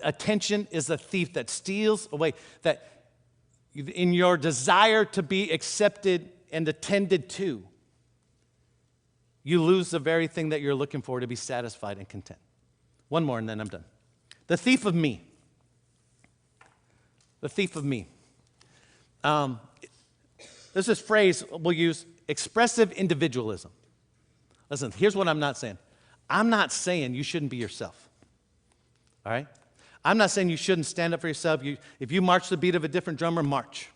Attention is a thief that steals away, that in your desire to be accepted and attended to, you lose the very thing that you're looking for to be satisfied and content. One more and then I'm done. The thief of me. The thief of me. There's this phrase we'll use, expressive individualism. Listen, here's what I'm not saying. I'm not saying you shouldn't be yourself. All right? I'm not saying you shouldn't stand up for yourself. If you march the beat of a different drummer, march.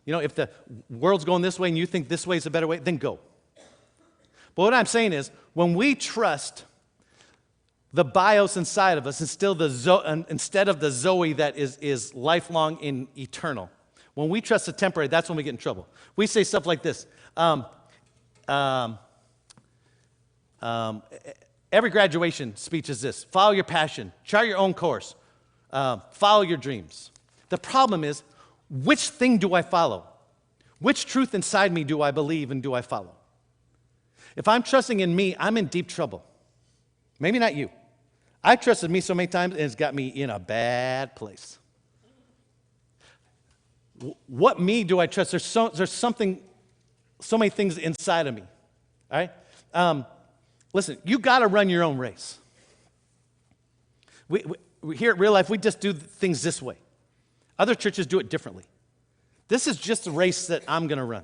You know, if the world's going this way and you think this way is a better way, then go. But what I'm saying is, when we trust the bios inside of us instead of the Zoe that is lifelong and eternal, when we trust the temporary, that's when we get in trouble. We say stuff like this. Every graduation speech is this: follow your passion, chart your own course, follow your dreams. The problem is, which thing do I follow? Which truth inside me do I believe and do I follow? If I'm trusting in me, I'm in deep trouble. Maybe not you. I've trusted me so many times, and it's got me in a bad place. What me do I trust? There's something, so many things inside of me. All right? Listen, you got to run your own race. We here at Real Life, we just do things this way. Other churches do it differently. This is just a race that I'm going to run.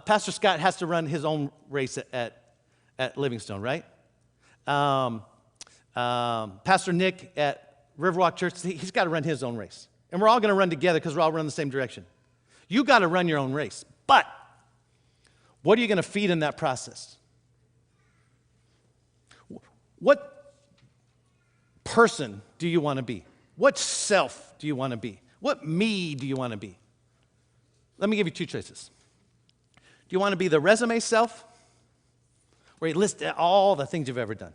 Pastor Scott has to run his own race at Livingstone, right? Pastor Nick at Riverwalk Church, he's got to run his own race. And we're all going to run together because we're all running the same direction. You got to run your own race. But what are you going to feed in that process? What person do you want to be? What self do you want to be? What me do you want to be? Let me give you two choices. Do you want to be the resume self, where you list all the things you've ever done?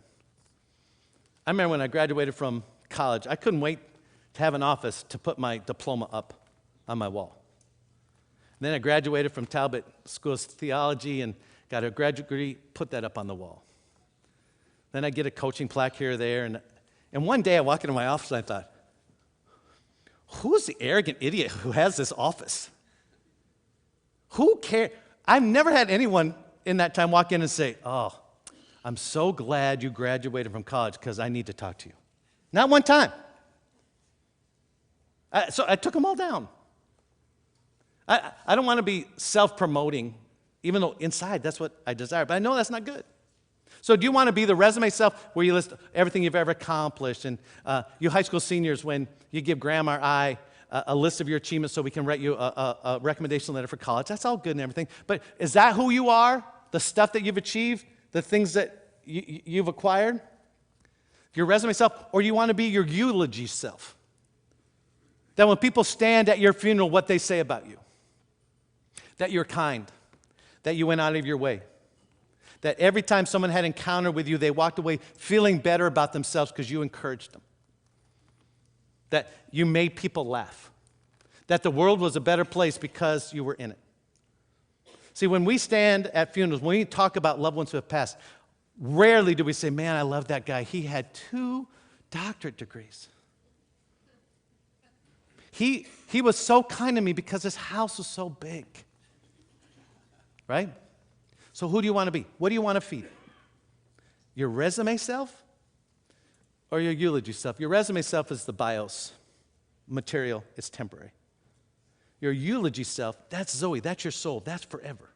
I remember when I graduated from college, I couldn't wait to have an office to put my diploma up on my wall. And then I graduated from Talbot School of Theology and got a graduate degree, put that up on the wall. Then I get a coaching plaque here or there. And one day I walk into my office and I thought, who's the arrogant idiot who has this office? Who cares? I've never had anyone in that time walk in and say, oh, I'm so glad you graduated from college because I need to talk to you. Not one time. So I took them all down. I don't want to be self-promoting, even though inside that's what I desire, but I know that's not good. So do you want to be the resume self where you list everything you've ever accomplished? And you high school seniors, when you give Grandma or I a list of your achievements so we can write you a recommendation letter for college, that's all good and everything. But is that who you are? The stuff that you've achieved? The things that you've acquired? Your resume self? Or you want to be your eulogy self? That when people stand at your funeral, what they say about you? That you're kind. That you went out of your way. That every time someone had encounter with you, they walked away feeling better about themselves because you encouraged them. That you made people laugh. That the world was a better place because you were in it. See, when we stand at funerals, when we talk about loved ones who have passed, rarely do we say, man, I love that guy. He had 2 doctorate degrees. He was so kind to me because his house was so big. Right? So who do you want to be? What do you want to feed? Your resume self or your eulogy self? Your resume self is the bios, material, it's temporary. Your eulogy self, that's Zoe, that's your soul, that's forever,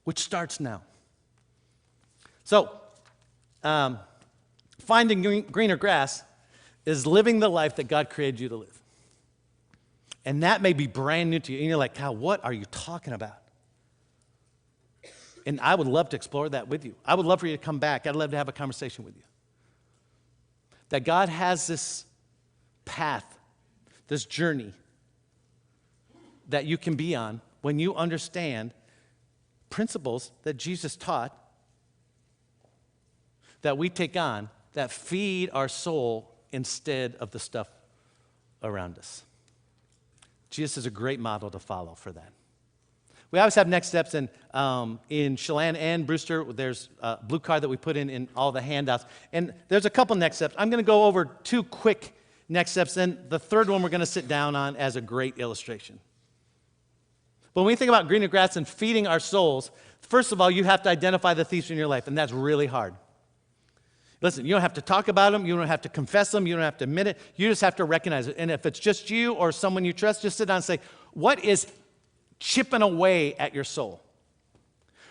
which starts now. So, finding greener grass is living the life that God created you to live. And that may be brand new to you. And you're like, Kyle, what are you talking about? And I would love to explore that with you. I would love for you to come back. I'd love to have a conversation with you. That God has this path, this journey that you can be on when you understand principles that Jesus taught that we take on that feed our soul instead of the stuff around us. Jesus is a great model to follow for that. We always have next steps, and in Chelan and Brewster, there's a blue card that we put in all the handouts. And there's a couple next steps. I'm going to go over 2 quick next steps, and the third one we're going to sit down on as a great illustration. But when we think about greener grass and feeding our souls, first of all, you have to identify the thieves in your life, and that's really hard. Listen, you don't have to talk about them. You don't have to confess them. You don't have to admit it. You just have to recognize it. And if it's just you or someone you trust, just sit down and say, what is chipping away at your soul?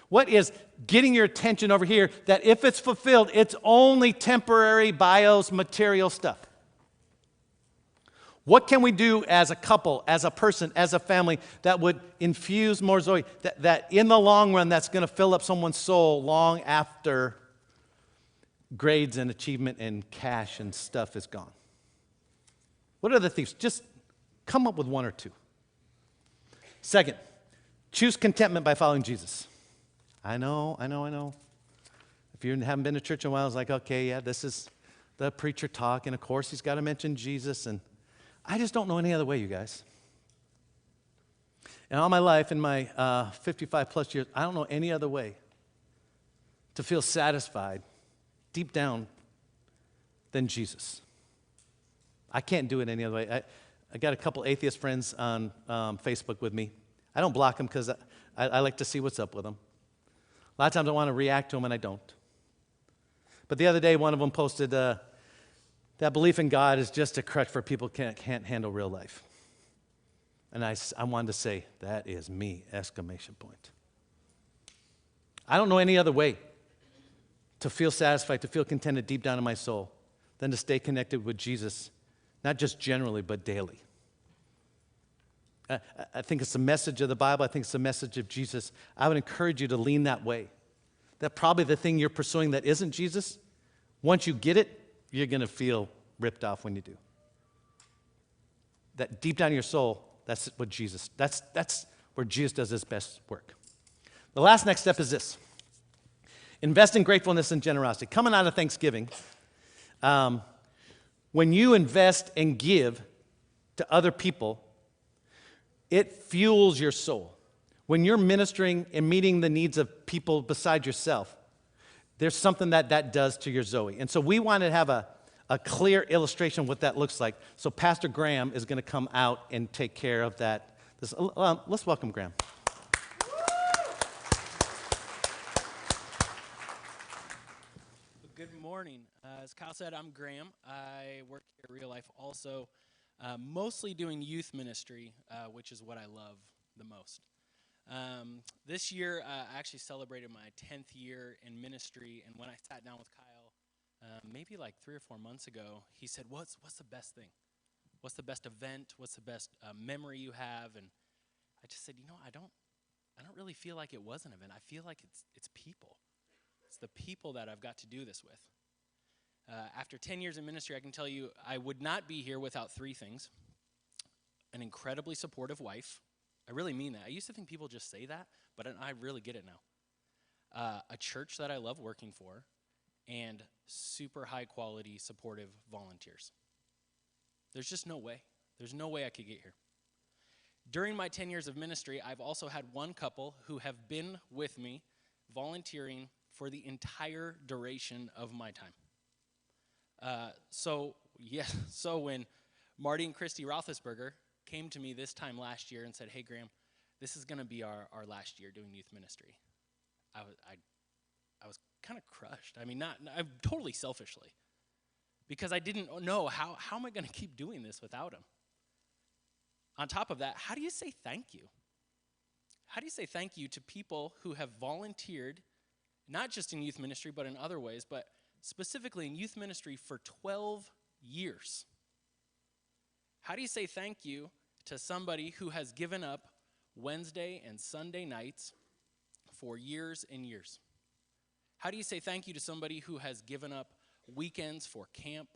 What is getting your attention over here that if it's fulfilled, it's only temporary bios material stuff? What can we do as a couple, as a person, as a family that would infuse more Zoe, that in the long run that's going to fill up someone's soul long after grades and achievement and cash and stuff is gone? What are the thieves? Just come up with 1 or 2. Second, choose contentment by following Jesus. I know. If you haven't been to church in a while, it's like, okay, yeah, this is the preacher talk, and of course he's got to mention Jesus, and I just don't know any other way, you guys. And all my life, in my 55 plus years, I don't know any other way to feel satisfied deep down than Jesus. I can't do it any other way. I got a couple atheist friends on Facebook with me. I don't block them because I like to see what's up with them. A lot of times I want to react to them and I don't. But the other day, one of them posted that belief in God is just a crutch for people who can't handle real life. And I wanted to say, that is me, exclamation point. I don't know any other way to feel satisfied, to feel contented deep down in my soul than to stay connected with Jesus, not just generally, but daily. I think it's the message of the Bible. I think it's the message of Jesus. I would encourage you to lean that way. That probably the thing you're pursuing that isn't Jesus, once you get it, you're going to feel ripped off when you do. That deep down in your soul, that's what Jesus, that's where Jesus does his best work. The last next step is this. Invest in gratefulness and generosity. Coming out of Thanksgiving, when you invest and give to other people, it fuels your soul. When you're ministering and meeting the needs of people beside yourself, there's something that does to your Zoe. And so we want to have a clear illustration of what that looks like. So Pastor Graham is going to come out and take care of that. Let's welcome Graham. Good morning. As Kyle said, I'm Graham. I work at RealLife also, mostly doing youth ministry, which is what I love the most. This year, I actually celebrated my 10th year in ministry, and when I sat down with Kyle, maybe like 3 or 4 months ago, he said, what's the best thing? What's the best event? What's the best memory you have? And I just said, I don't really feel like it was an event. I feel like it's people. It's the people that I've got to do this with. After 10 years in ministry, I can tell you I would not be here without 3 things. An incredibly supportive wife. I really mean that. I used to think people just say that, but I really get it now. A church that I love working for, and super high quality supportive volunteers. There's just no way. There's no way I could get here. During my 10 years of ministry, I've also had one couple who have been with me volunteering for the entire duration of my time. So when Marty and Christy Roethlisberger came to me this time last year and said, hey, Graham, this is going to be our last year doing youth ministry, I was kind of crushed. I mean, I'm totally selfishly, because I didn't know how am I going to keep doing this without him. On top of that, how do you say thank you? How do you say thank you to people who have volunteered, not just in youth ministry, but in other ways, but specifically in youth ministry for 12 years? How do you say thank you to somebody who has given up Wednesday and Sunday nights for years and years? How do you say thank you to somebody who has given up weekends for camp,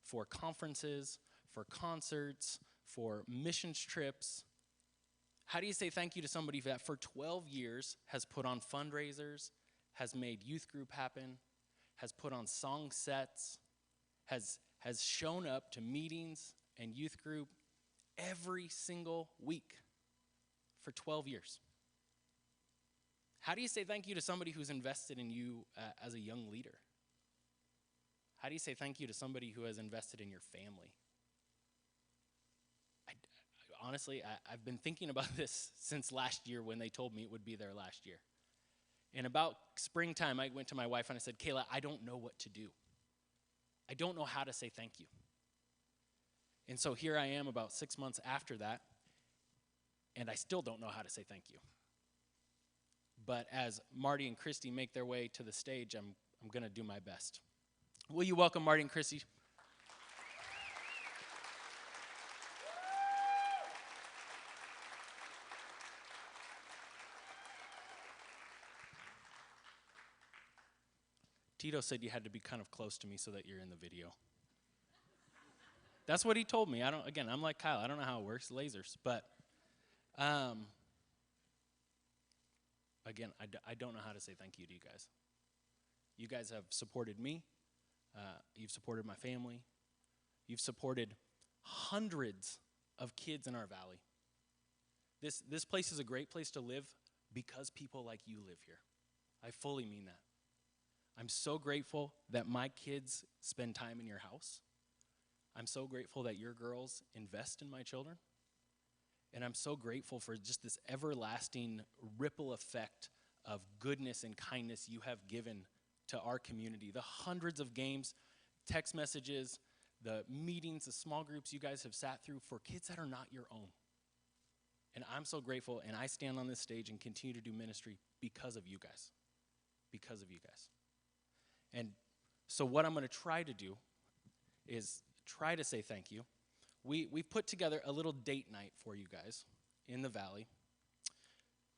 for conferences, for concerts, for missions trips? How do you say thank you to somebody that for 12 years has put on fundraisers, has made youth group happen, has put on song sets, has shown up to meetings and youth group every single week for 12 years? How do you say thank you to somebody who's invested in you as a young leader? How do you say thank you to somebody who has invested in your family? Honestly, I've been thinking about this since last year when they told me it would be their last year. And about springtime, I went to my wife and I said, Kayla, I don't know what to do. I don't know how to say thank you. And so here I am about 6 months after that, and I still don't know how to say thank you. But as Marty and Christy make their way to the stage, I'm going to do my best. Will you welcome Marty and Christy? Tito said you had to be kind of close to me so that you're in the video. That's what he told me. I'm like Kyle. I don't know how it works, lasers. But, again, I don't know how to say thank you to you guys. You guys have supported me. You've supported my family. You've supported hundreds of kids in our valley. This place is a great place to live because people like you live here. I fully mean that. I'm so grateful that my kids spend time in your house. I'm so grateful that your girls invest in my children. And I'm so grateful for just this everlasting ripple effect of goodness and kindness you have given to our community. The hundreds of games, text messages, the meetings, the small groups you guys have sat through for kids that are not your own. And I'm so grateful, and I stand on this stage and continue to do ministry because of you guys. Because of you guys. And so what I'm going to try to do is try to say thank you. We've put together a little date night for you guys in the valley.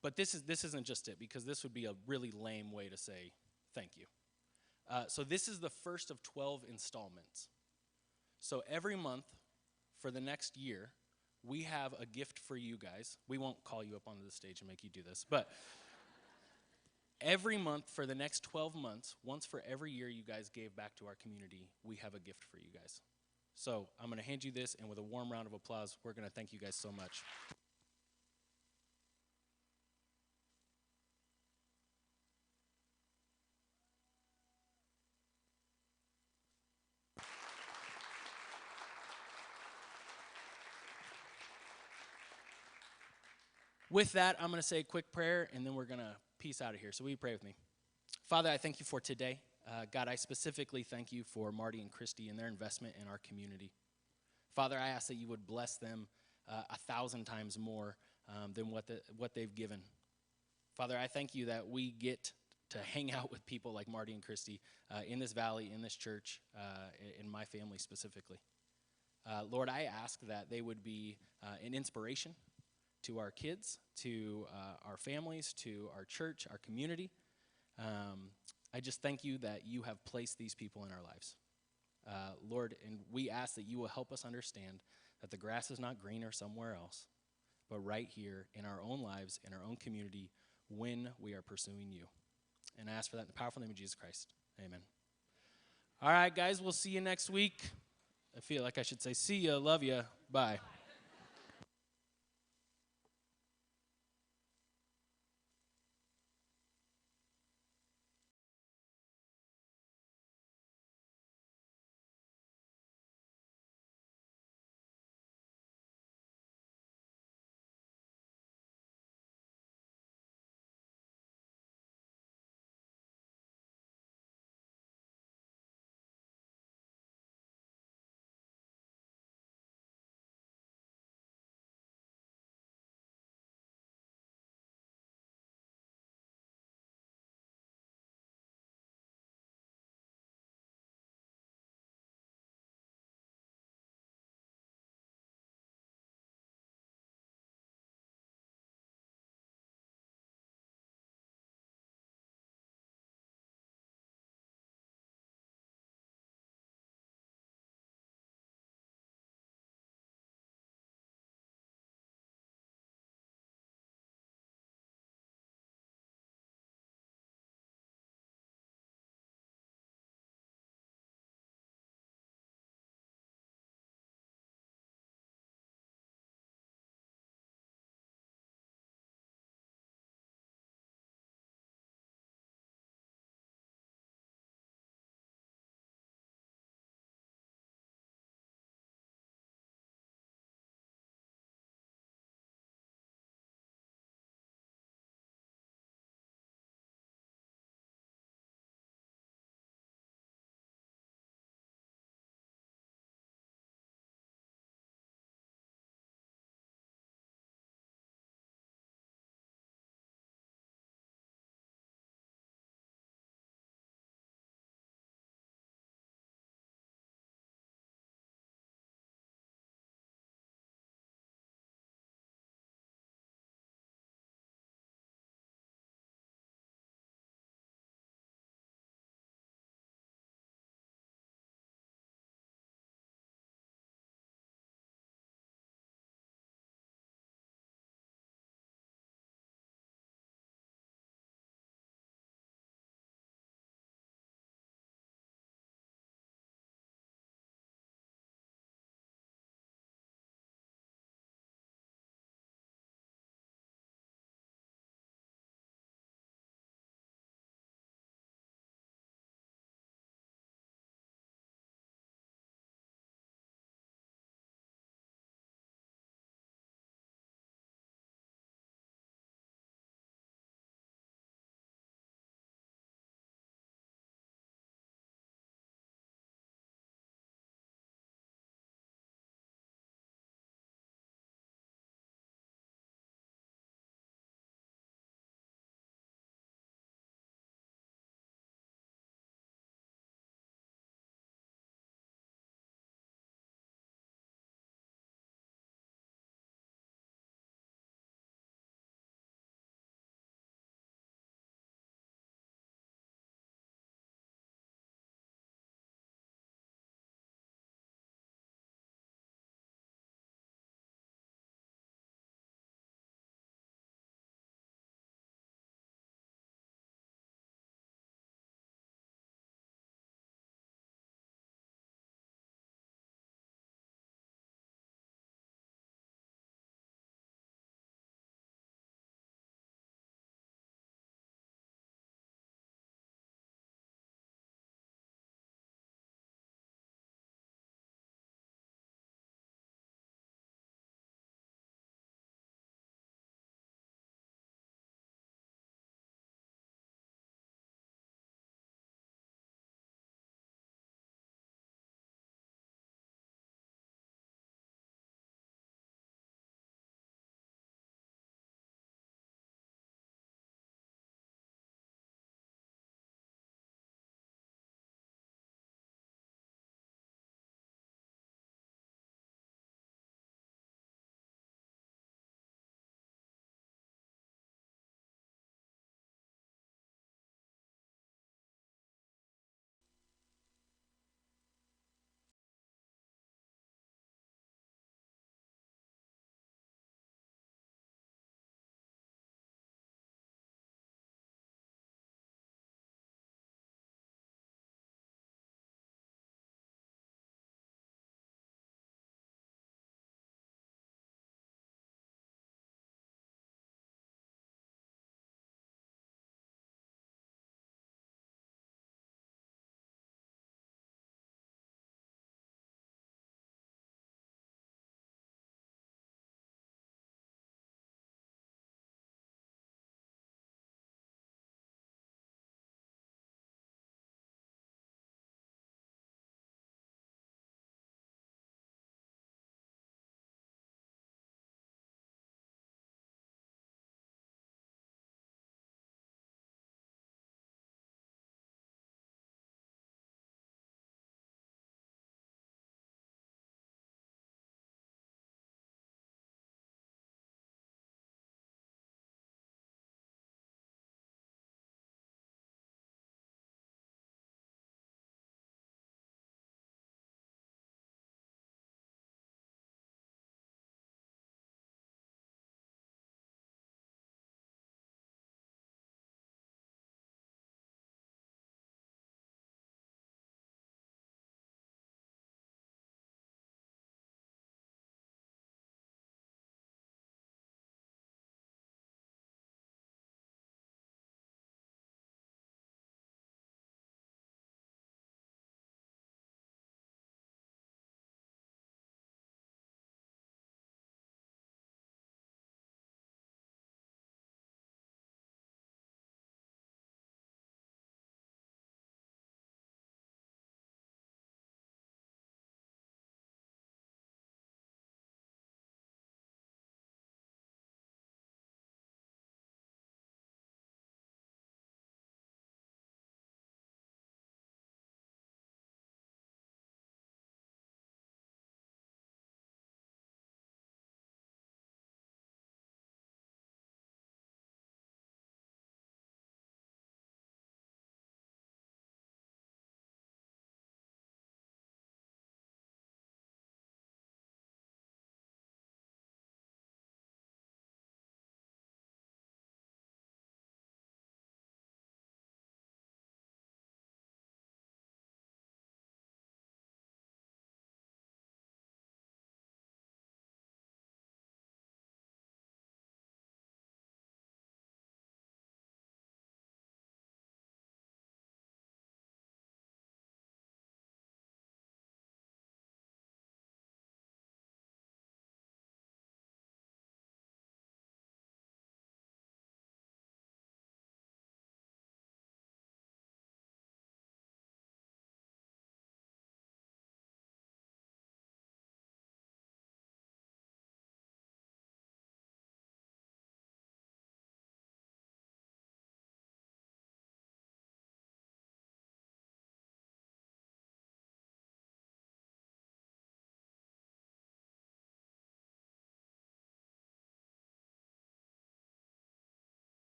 But this isn't just it, because this would be a really lame way to say thank you. So this is the first of 12 installments. So every month for the next year, we have a gift for you guys. We won't call you up onto the stage and make you do this, but every month for the next 12 months, once for every year you guys gave back to our community, we have a gift for you guys. So I'm going to hand you this, and with a warm round of applause, we're going to thank you guys so much. With that, I'm going to say a quick prayer, and then we're going to peace out of here. So will you pray with me? Father, I thank you for today. God, I specifically thank you for Marty and Christy and their investment in our community. Father, I ask that you would bless them 1,000 times more than what they've given. Father, I thank you that we get to hang out with people like Marty and Christy in this valley, in this church, in my family specifically. Lord, I ask that they would be an inspiration to our kids, to our families, to our church, our community. I just thank you that you have placed these people in our lives. Lord, and we ask that you will help us understand that the grass is not greener somewhere else, but right here in our own lives, in our own community, when we are pursuing you. And I ask for that in the powerful name of Jesus Christ. Amen. All right, guys, we'll see you next week. I feel like I should say see ya, love ya, bye.